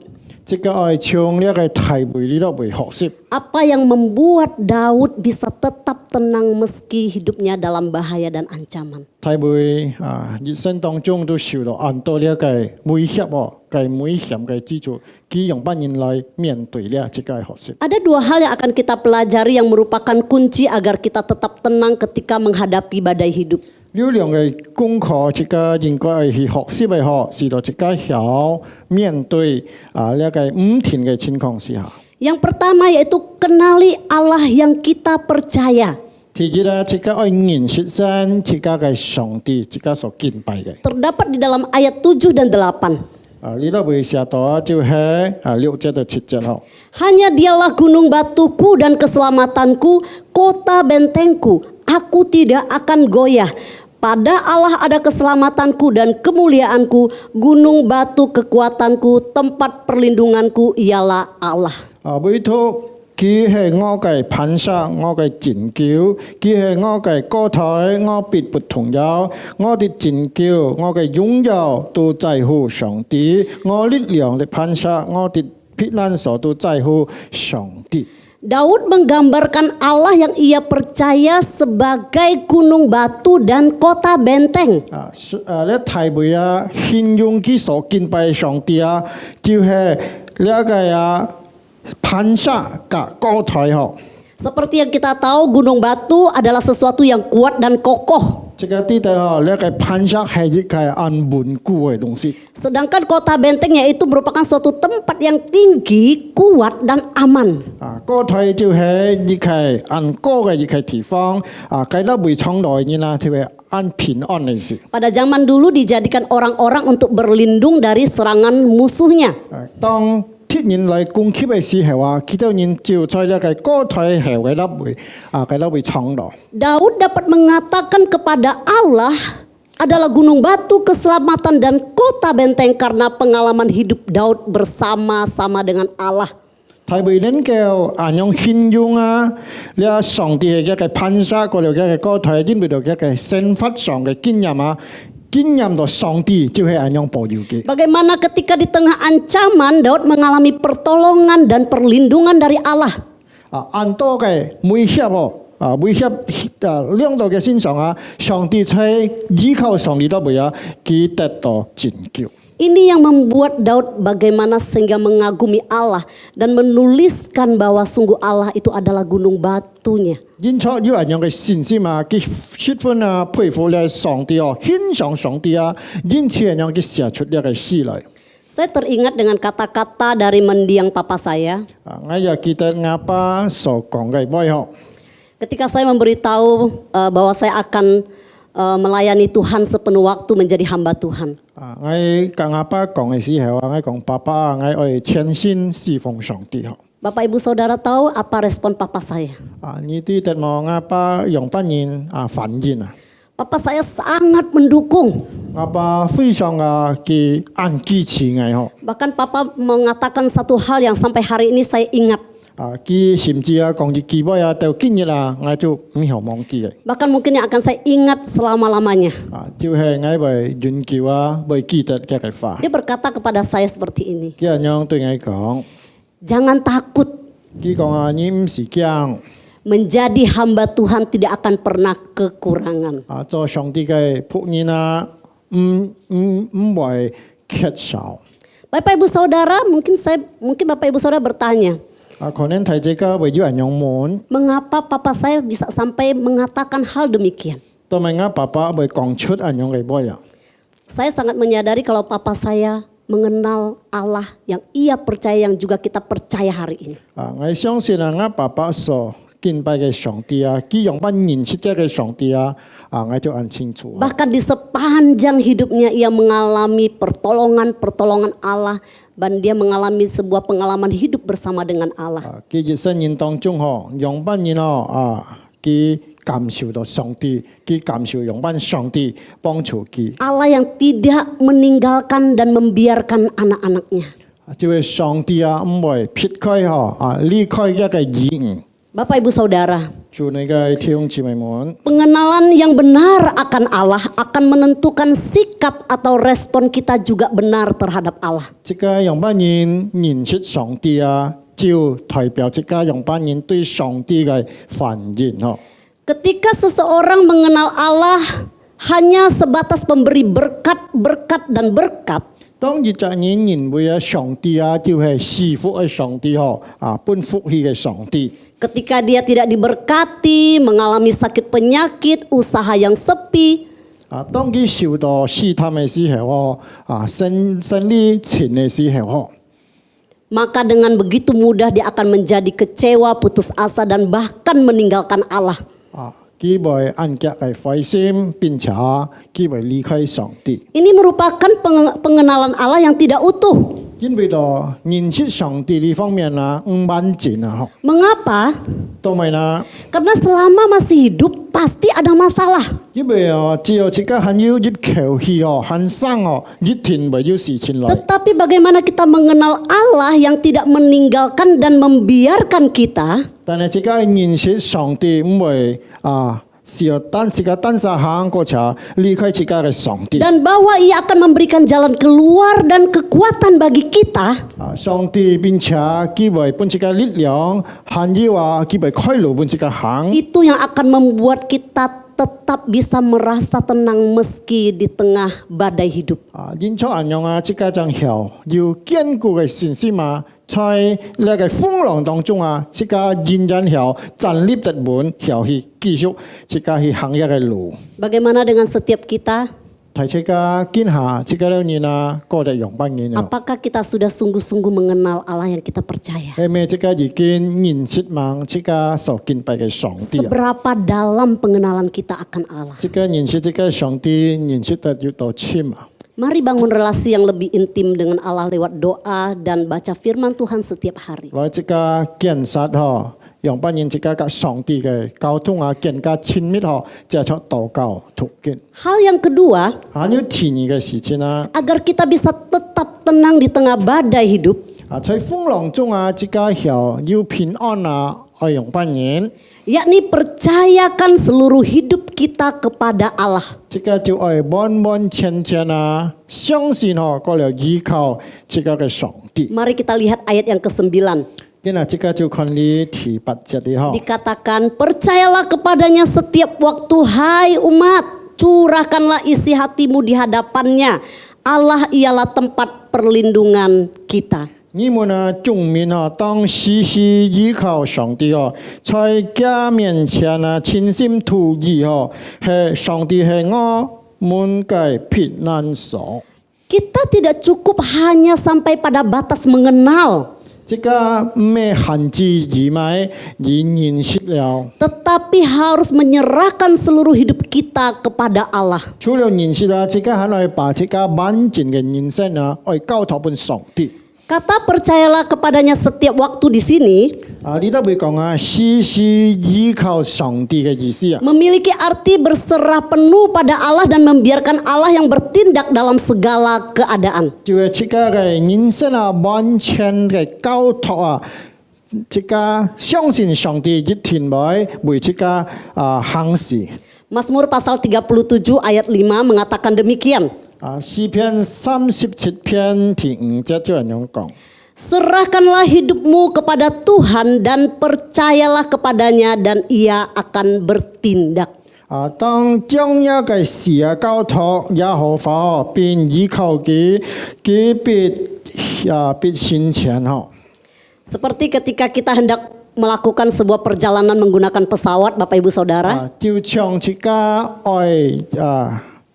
即個愛將呢個題目呢度為學習。 Apa yang membuat Daud bisa tetap tenang meski hidupnya dalam bahaya dan ancaman? 題目人生當中都受到很多呢個威脅嘅危險嘅之處，佢用乜嘢來面對呢？即個學習。 Ada dua hal yang akan kita pelajari yang merupakan kunci agar kita tetap tenang ketika menghadapi badai hidup. 呢兩個功課，即個應該去學習嘅是到即個曉面對呢個唔同嘅情況之下。 Yang pertama yaitu kenali Allah yang kita percaya. 第二咧，即個愛認識真，即個嘅上帝，即個所敬拜嘅。 Terdapat di dalam ayat 7 dan 8. 呢度會寫到就係6節到7節咯。 Hanya dialah gunung batuku dan keselamatanku, kota bentengku. Aku tidak akan goyah. Pada Allah ada keselamatanku dan kemuliaanku, gunung batu kekuatanku, tempat perlindunganku ialah Allah. 每套佢係我嘅磐石，我嘅拯救；佢係我嘅高台，我必不動搖。我的拯救，我嘅榮耀都在乎上帝。我力量的磐石，我的避難所都在乎上帝。 Daud menggambarkan Allah yang ia percaya sebagai gunung batu dan kota benteng. 呢題目形容佢所敬拜上帝就係呢個磐石嘅高台嗬。 Seperti yang kita tahu, gunung batu adalah sesuatu yang kuat dan kokoh. 這個地帶呢個磐石係一個很穩固嘅東西。 Sedangkan kota benteng yaitu merupakan suatu tempat yang tinggi, kuat dan aman. 高台就係一個很高嘅一個地方，佢都會從來呢，就係很平安嘅事。 Pada zaman dulu dijadikan orang-orang untuk berlindung dari serangan musuhnya. 當敵人來攻擊嘅時候佢都人就在呢個高台後嘅佢都會藏落。 Daud dapat mengatakan kepada Allah adalah gunung batu, keselamatan dan kota benteng karena pengalaman hidup Daud bersama-sama dengan Allah. 題目呢叫用形容呢上帝嘅一個磐石，嗰度嘅高台，因為到一個生活上嘅經驗經驗到上帝就係用保佑嘅。 Bagaimana ketika di tengah ancaman Daud mengalami pertolongan dan perlindungan dari Allah. 很多嘅威脅威脅兩度嘅身上上帝在依靠上帝都會佢得到拯救。 Ini yang membuat Daud bagaimana sehingga mengagumi Allah dan menuliskan bahwa sungguh Allah itu adalah gunung batunya. 因此有人樣嘅信心佢十分佩服咧上帝欣賞上帝因此人樣佢寫出呢個詩來。 Saya teringat dengan kata-kata dari mendiang papa saya. 我又記得爸所講嘅話。 Ketika saya memberitahu bahwa saya akan melayani Tuhan sepenuh waktu menjadi hamba Tuhan. 我跟爸講嘅時候我講爸爸我愛全心侍奉上帝。 Bapak Ibu Saudara tahu apa respon papa saya? 呢啲特望爸用不然反應 Papa saya sangat mendukung. 爸非常嘅按支持我。 Bahkan papa mengatakan satu hal yang sampai hari ini saya ingat. 佢甚至講住記尾到今日我就唔會忘記嘅。 Bahkan mungkin yang akan saya ingat selama-lamanya. 就係我為研究為記得嘅話。 Dia berkata kepada saya seperti ini. 佢樣對我講， Jangan takut. 佢講你唔是驚。 Menjadi hamba Tuhan tidak akan pernah kekurangan. 做上帝嘅僕人唔會缺少。 Bapak Ibu Saudara, mungkin Bapak Ibu Saudara bertanya, 可能睇這個為咗人用門， mengapa papa saya bisa sampai mengatakan hal demikian? 都明爸爸會講出人用嘅話。 Saya sangat menyadari kalau papa saya mengenal Allah yang ia percaya, yang juga kita percaya hari ini. 我相信爸爸所敬拜嘅上帝佢用不認識嘅上帝我就很清楚。 Bahkan di sepanjang hidupnya ia mengalami pertolongan Allah dan dia mengalami sebuah pengalaman hidup bersama dengan Allah. 佢一生人當中用不人佢感受到上帝，佢感受用不上帝幫助佢。 Allah yang tidak meninggalkan dan membiarkan anak-anaknya. 就係上帝唔會撇開離開一個意義。 Bapak Ibu Saudara, 主内嘅弟兄姊妹們， Pengenalan yang benar akan Allah akan menentukan sikap atau respon kita juga benar terhadap Allah. 即個用班人認識上帝啊，就代表即個用班人對上帝嘅反應嗬。 Ketika seseorang mengenal Allah hanya sebatas pemberi berkat, berkat dan berkat, 當一隻人認為啊上帝啊就係賜福嘅上帝嗬，啊本福氣嘅上帝。 ketika dia tidak diberkati, mengalami sakit penyakit, usaha yang sepi, 啊，當佢受到試探嘅時候，啊，生理前嘅時候， maka dengan begitu mudah dia akan menjadi kecewa, putus asa dan bahkan meninggalkan Allah. 啊，佢會按腳嘅灰心，並且佢會離開上帝。 Ini merupakan pengenalan Allah yang tidak utuh. 因為到認識上帝呢方面啊，唔完整啊， Mengapa? 都咪啦。 Karena selama masih hidup pasti ada masalah. 因為啊，只有自己很有一口氣哦，很生哦，一定會有事情來。 Tetapi bagaimana kita mengenal Allah yang tidak meninggalkan dan membiarkan kita? 但係自己認識上帝唔會啊，是要單自己單身行過程離開自己嘅上帝。 Dan bahwa ia akan memberikan jalan keluar dan kekuatan bagi kita. 啊，上帝並且佢會幫自己力量，還有啊，佢會開路幫自己行。 Itu yang akan membuat kita tetap bisa merasa tenang meski di tengah badai hidup. 啊，因錯人用啊，自己將曉要堅固嘅信心嘛，在呢個風浪當中啊，自己仍然曉站立得穩，曉去繼續自己去行一個路。 Bagaimana dengan setiap kita? 提自己堅下自己了人啊，過得用班人啊。 Apakah kita sudah sungguh-sungguh mengenal Allah yang kita percaya? 係咪自己已經認識嘛？自己所敬拜嘅上帝啊？ Seberapa dalam pengenalan kita akan Allah? 自己認識自己上帝，認識得要到深啊！ Mari bangun relasi yang lebih intim dengan Allah lewat doa dan baca firman Tuhan setiap hari. 來自己見實嗬，用班人自己嘅上帝嘅溝通啊，更加親密嗬，就係禱告途徑。 Hal yang kedua, 還有第二嘅事情啊， agar kita bisa tetap tenang di tengah badai hidup, 啊在風浪中啊，自己曉要平安啊，愛用班人， yakni percayakan seluruh hidup kita kepada Allah. 自己就愛完完全全啊，相信嗬，過了依靠自己嘅上帝。 Mari kita lihat ayat yang ke-9. 今日自己就看你第八節嘅嗬。 Dikatakan, percayalah kepadanya setiap waktu, hai umat, curahkanlah isi hatimu di hadapannya. Allah ialah tempat perlindungan kita. 你們啊，眾民啊，當時時依靠上帝哦，在家面前啊，全心投意哦，係上帝係我們嘅避難所。 Kita tidak cukup hanya sampai pada batas mengenal, 這個咩限制而買已認識了， tetapi harus menyerahkan seluruh hidup kita kepada Allah. 除了認識啊，這個還要把這個完整嘅人生啊，愛交託俾上帝。 Kata percayalah kepadanya setiap waktu di sini 啊，你都會講啊，時時依靠上帝嘅意思啊。 memiliki arti berserah penuh pada Allah dan membiarkan Allah yang bertindak dalam segala keadaan. 就係這個嘅人生啊，完全嘅交託啊，這個相信上帝一定會為這個行事。 Mazmur pasal 37 ayat 5 mengatakan demikian. 啊，詩篇37篇第5節就係咁講。 Serahkanlah hidupmu kepada Tuhan dan percayalah kepadanya dan ia akan bertindak. 啊，當將一個事啊交託耶和華，並依靠佢必先前嗬。 Seperti ketika kita hendak melakukan sebuah perjalanan menggunakan pesawat, Bapak Ibu Saudara. 啊，就像這個愛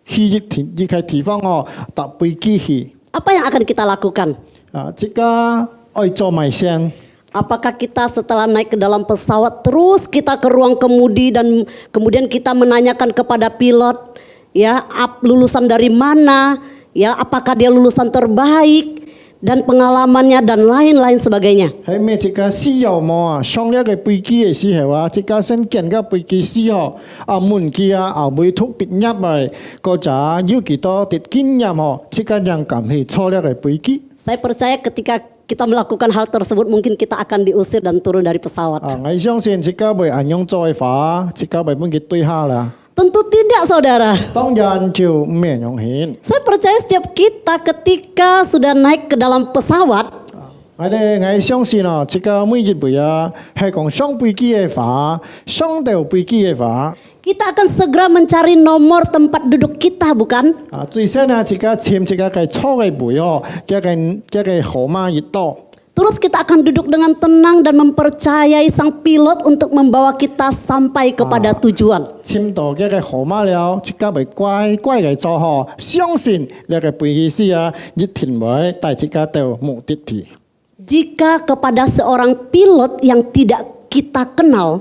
去一個地方哦，搭飛機去。 Apa yang akan kita lakukan? 啊，這個愛做埋先。 Apakah kita setelah naik ke dalam pesawat terus kita ke ruang kemudi dan kemudian kita menanyakan kepada pilot, ya, lulusan dari mana, ya, apakah dia lulusan terbaik dan pengalamannya dan lain-lain sebagainya. 係咩？這個需要麼啊？上呢個飛機嘅時候啊，這個先見個飛機師哦，啊門機啊，後尾突畢業嚟，嗰陣有幾多啲經驗哦，這個人敢去坐呢個飛機？ Saya percaya ketika kita melakukan hal tersebut mungkin kita akan diusir dan turun dari pesawat. 我相信即家袂按樣做法，即家袂本佢對下啦。 Tentu tidak saudara. 當然就唔係樣顯。 Saya percaya setiap kita ketika sudah naik ke dalam pesawat, 我相信啊，即家每日會啊係講上飛機嘅法，上到飛機嘅法。 kita akan segera mencari nomor tempat duduk kita, bukan? 最先啊，即家簽即家嘅錯嘅背哦，嘅號碼越多。 Terus kita akan duduk dengan tenang dan mempercayai sang pilot untuk membawa kita sampai kepada tujuan. 簽到嘅號碼了，即家會乖嘅做好，相信呢個飛機師啊，一定會帶即家到目的地。 Jika kepada seorang pilot yang tidak kita kenal,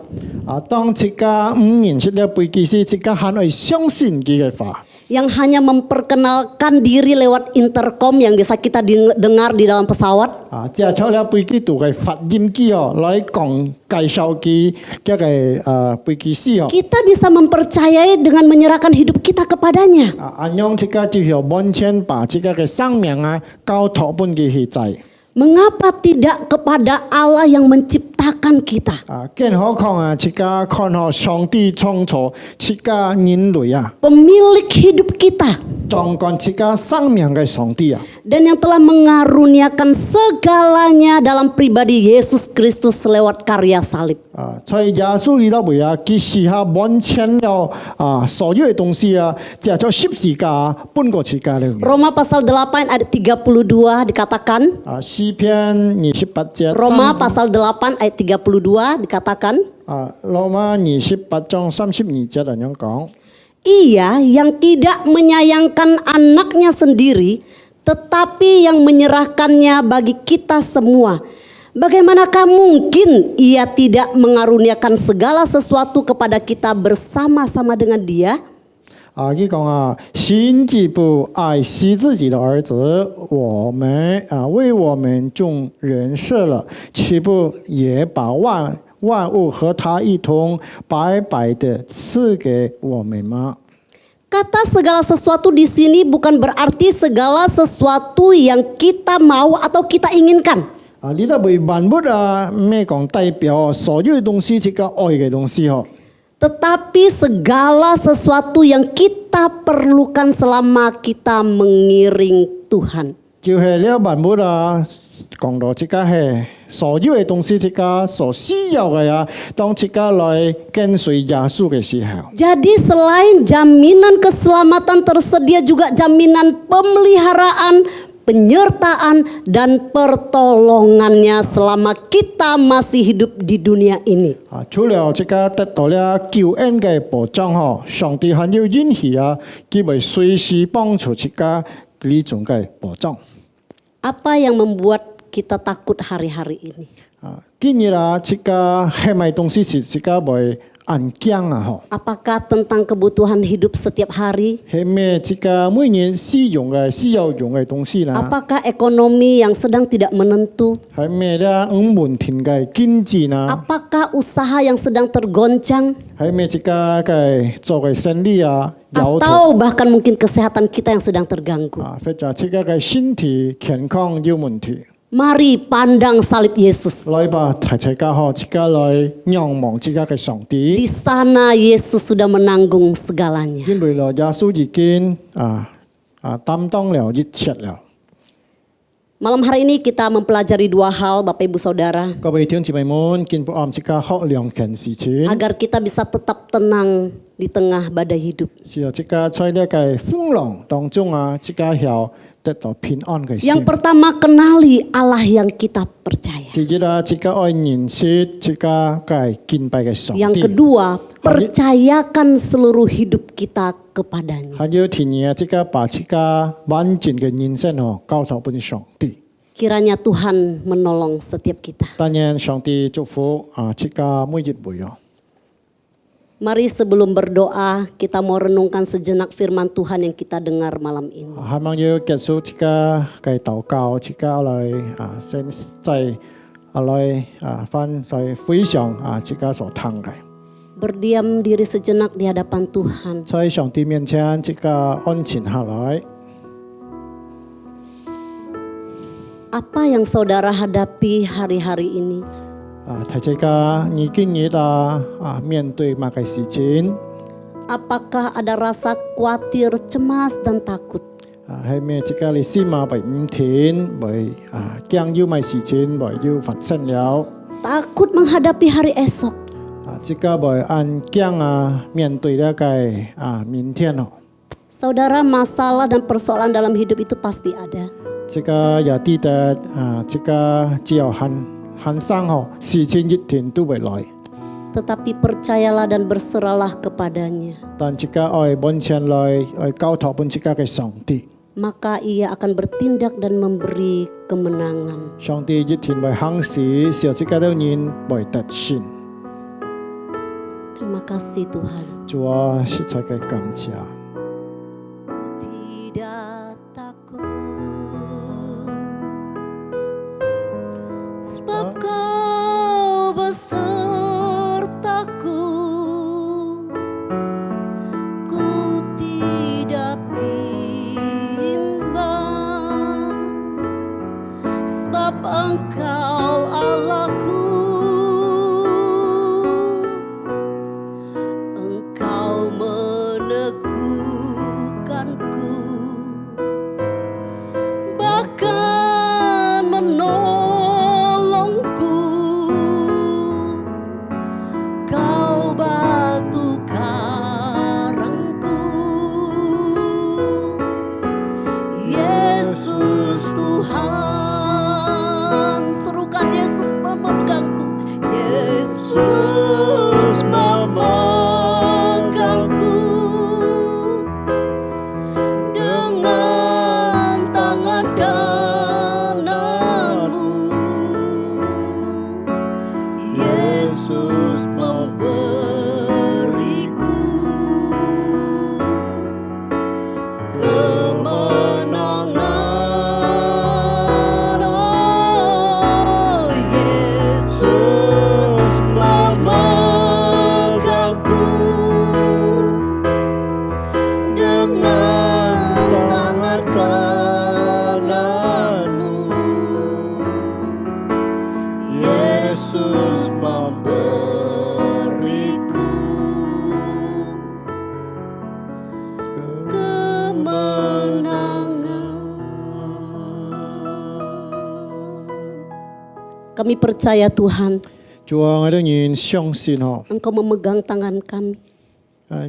當即家唔認識呢飛機師，即家係相信佢嘅話。 yang hanya memperkenalkan diri lewat intercom yang bisa kita dengar di dalam pesawat, 借出了飛機度嘅發音機哦，來講介紹佢嘅飛機師哦。 kita bisa mempercayai dengan menyerahkan hidup kita kepadanya. 安樣即家就要完全把即家嘅生命啊交託俾佢去制。 Mengapa tidak kepada Allah yang menciptakan kita? 更何況啊，即家看到上帝創造即家人類啊， Pemilik hidup kita 掌管即家生命嘅上帝啊。 dan yang telah mengaruniakan segalanya dalam pribadi Yesus Kristus lewat karya salib. 所以耶穌呢度會啊，佢試下完全了所有嘅東西啊，借咗十字架搬過去家裏面。 Roma pasal 8 ayat 32 dikatakan, 詩篇28節。 Roma pasal 8 ayat 32 dikatakan, 羅馬28章32節咁樣講。 Ia yang tidak menyayangkan anaknya sendiri, tetapi yang menyerahkannya bagi kita semua. Bagaimanakah mungkin ia tidak mengaruniakan segala sesuatu kepada kita bersama-sama dengan dia? 佢講啊，神既不愛惜自己的兒子，我們為我們眾人捨了，豈不也把萬物和他一同白白的賜給我們嗎？ Kata segala sesuatu di sini bukan berarti segala sesuatu yang kita mau atau kita inginkan. 呢度為萬物咩講代表所有嘅東西，即個愛嘅東西嗬。 Tetapi segala sesuatu yang kita perlukan selama kita mengiring Tuhan. 就係呢個萬物講到即個係所有嘅東西，即個所需要嘅啊，當即個來跟隨耶穌嘅時候。 Jadi selain jaminan keselamatan tersedia juga jaminan pemeliharaan, penyertaan dan pertolongannya selama kita masih hidup di dunia ini. 除了即個得到了救恩嘅保障嗬，上帝還要允許啊，佢會隨時幫助即個呢種嘅保障。 Apa yang membuat kita takut hari-hari ini? 今日即個係咪東西是即個會安驚啊？嗬？ Apakah tentang kebutuhan hidup setiap hari? 係咩即個每年需要用嘅東西啦？ Apakah ekonomi yang sedang tidak menentu? 係咩咧？問題嘅經濟啦？ Apakah usaha yang sedang tergoncang? 係咩即個嘅做嘅生意啊？ Atau bahkan mungkin kesehatan kita yang sedang terganggu. 或者即個嘅身體健康有問題。 Mari pandang salib Yesus. 來吧，大家好，即個來仰望即個嘅上帝。 Di sana Yesus sudah menanggung segalanya. 因為耶穌已經擔當了一切了。 Malam hari ini kita mempelajari dua hal Bapak Ibu Saudara. 各位弟兄姊妹們，見到即個學兩件事情， Agar kita bisa tetap tenang di tengah badai hidup. 是即個在呢個風浪當中即個要得到平安嘅心。 Yang pertama, kenali Allah yang kita percaya. 第二即個愛認識即個嘅敬拜嘅上帝。 Yang kedua, percayakan seluruh hidup kita kepadanya. 還有第二即個把即個完整嘅人生交託俾上帝。 Kiranya Tuhan menolong setiap kita. 當然上帝祝福即個每一位。 Mari sebelum berdoa kita mau renungkan sejenak firman Tuhan yang kita dengar malam ini. 希望要結束即個嘅禱告，即個來先在來翻在分享即個所聽嘅。 Berdiam diri sejenak di hadapan Tuhan. 在上帝面前即個安靜下來。Apa yang saudara hadapi hari-hari ini? 大家你今日面对某个事情 Apakah ada rasa khawatir, cemas, dan takut? 喺咩即家你心被唔甜，被驚要咪事情被要發生了 Takut menghadapi hari esok. 即家被按驚面對了個明天哦， Saudara, masalah dan persoalan dalam hidup itu pasti ada. 即家也記得即家只有很生哦，事情一定都會來， Tetapi percayalah dan berserahlah kepadanya. 但即家愛本前來愛交託本即家嘅上帝， Maka ia akan bertindak dan memberi kemenangan. 上帝一定會行事，使即家的人會得勝。 Terima kasih Tuhan. 主啊，實在嘅感謝。 Tidak takut, sebab Kau besertaku. Ku tidak bimbang, sebab Engkau Allahku. Engkau meneguhkanku, bahkan menolongku. Kau batu karangku, Yesus Tuhan. Serukan Yesus memegangku, Yesus memegangku dengan tangan kananmu. Yesus memberiku kemenangan. Oh, Yesus memegangku dengan tangan kananmu. Yesus memberiku kemenangan. Kami percaya Tuhan, 主啊，我哋人相信哦， Engkau memegang tangan kami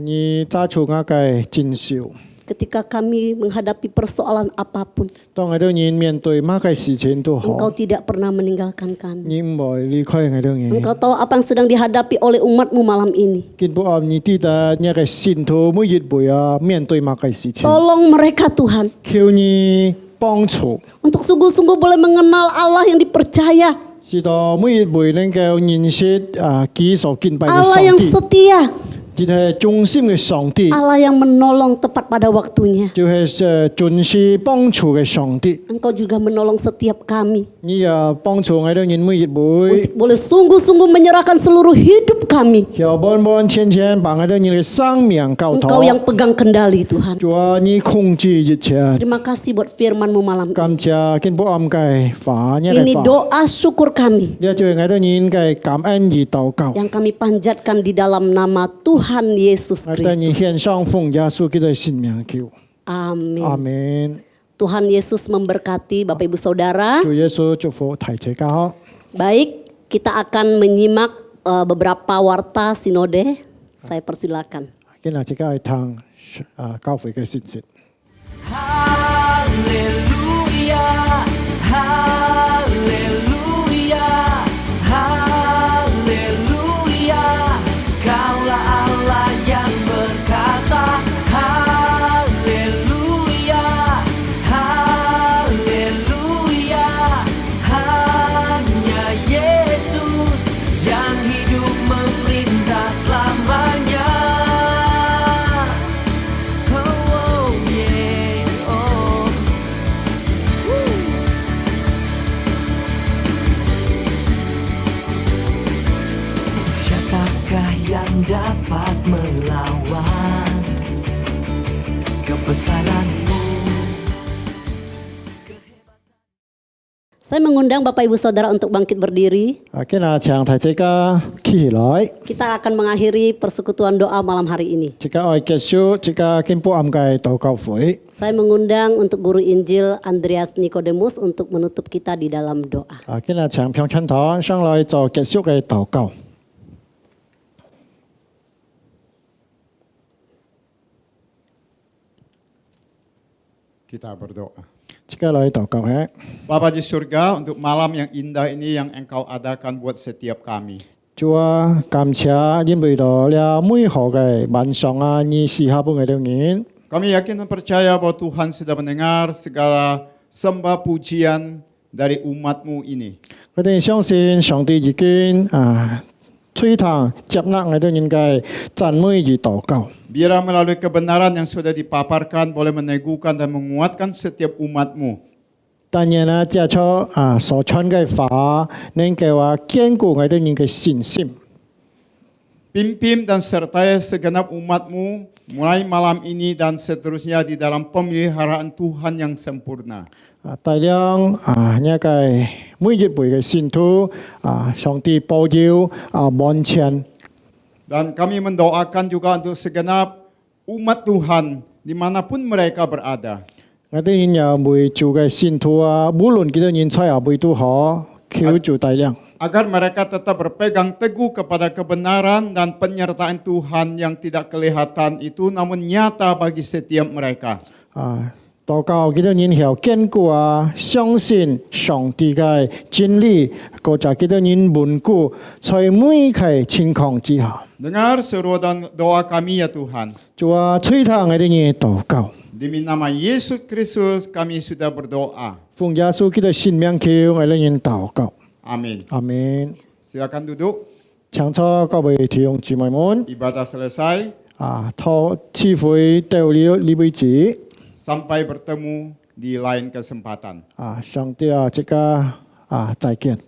你揸住我嘅真笑。 ketika kami menghadapi persoalan apapun. 當我哋人面對乜嘅事情都 Engkau 好， tidak pernah meninggalkan kami. 你唔會離開我哋人。 Engkau tahu apa yang sedang dihadapi oleh umatmu malam ini. 見到你記得一個信徒每日會面對乜嘅事情， Tolong mereka Tuhan, 求你幫助， untuk sungguh-sungguh boleh mengenal Allah yang dipercaya. 知道每日會能夠認識佢所敬拜嘅 Allah 上 yang 帝， setia. 即係忠心嘅上帝， Allah yang menolong tepat pada waktunya. 就係準時幫助嘅上帝。 Engkau juga menolong setiap kami 你也幫助我哋人每日會， untuk boleh sungguh-sungguh menyerahkan seluruh hidup kami. 要幫幫天天把我哋人嘅生命交 Engkau yang 託。 pegang kendali Tuhan. 主啊，你控制一切。 Terima kasih buat firman-Mu malam ini. 感謝見到暗嘅法，一 Ini 個法， doa syukur kami 呢就係我哋人嘅感恩而禱告。 yang kami panjatkan di dalam nama Tuhan Yesus 我哋你 Kristus. 獻上奉耶穌基督嘅聖名求， Amin. 阿門。 Tuhan Yesus memberkati Bapak Ibu Saudara. 主耶穌祝福大家。 Baik, kita akan menyimak beberapa warta sinode. Saya persilakan. 今日大家去聽教會嘅信息。 Haleluya, haleluya, haleluya. Kaulah Allah yang berkasa. Haleluya, haleluya. Hanya Yesus yang hidup memerintah selamanya. Oh, yeah, oh. Siapakah yang dapat melawan kebesaran-Mu? Saya mengundang Bapak Ibu Saudara untuk bangkit berdiri. 今日請大家起起來， Kita akan mengakhiri persekutuan doa malam hari ini. 即刻愛結束，即刻經過暗嘅禱告會。 Saya mengundang untuk Guru Injil Andreas Nikodemus untuk menutup kita di dalam doa. 今日請平親堂上來做結束嘅禱告。 Kita berdoa. 即刻來禱告嘅。 Bapa di surga, untuk malam yang indah ini yang Engkau adakan buat setiap kami. 主啊，感謝因為到了美好嘅晚上啊，你時刻本嘅人。 Kami yakin dan percaya bahwa Tuhan sudah mendengar segala sembah pujian dari umat-Mu ini. 我哋相信上帝已經吹堂接納我哋人嘅讚美與禱告。 Biarlah melalui kebenaran yang sudah dipaparkan boleh meneguhkan dan menguatkan setiap umat-Mu. 但係呢，借出所傳嘅話，能夠堅固我哋人嘅信心。 Pimpin dan sertai segenap umat-Mu mulai malam ini dan seterusnya di dalam pemeliharaan Tuhan yang sempurna. 大量一個每一輩嘅信徒上帝保佑完全。 Dan kami mendoakan juga untuk segenap umat Tuhan dimanapun mereka berada. 我哋人有每做嘅信徒無論幾多人在後輩都好，求主帶領。 Agar mereka tetap berpegang teguh kepada kebenaran dan penyertaan Tuhan yang tidak kelihatan itu namun nyata bagi setiap mereka. 禱告幾多人後堅固相信上帝嘅真理，或者幾多人穩固在每個情況之下。 Dengar seru dan doa kami ya Tuhan. 主啊，吹他我哋人禱告， Demi nama Yesus Kristus kami sudah berdoa. 奉耶穌基督聖名求我哋人禱告。 Amin. 阿門。 Silakan duduk. 請坐各位弟兄姊妹們， Ibadah selesai. 託賜會到了呢位置， Sampai bertemu di lain kesempatan. 上帝即刻再見。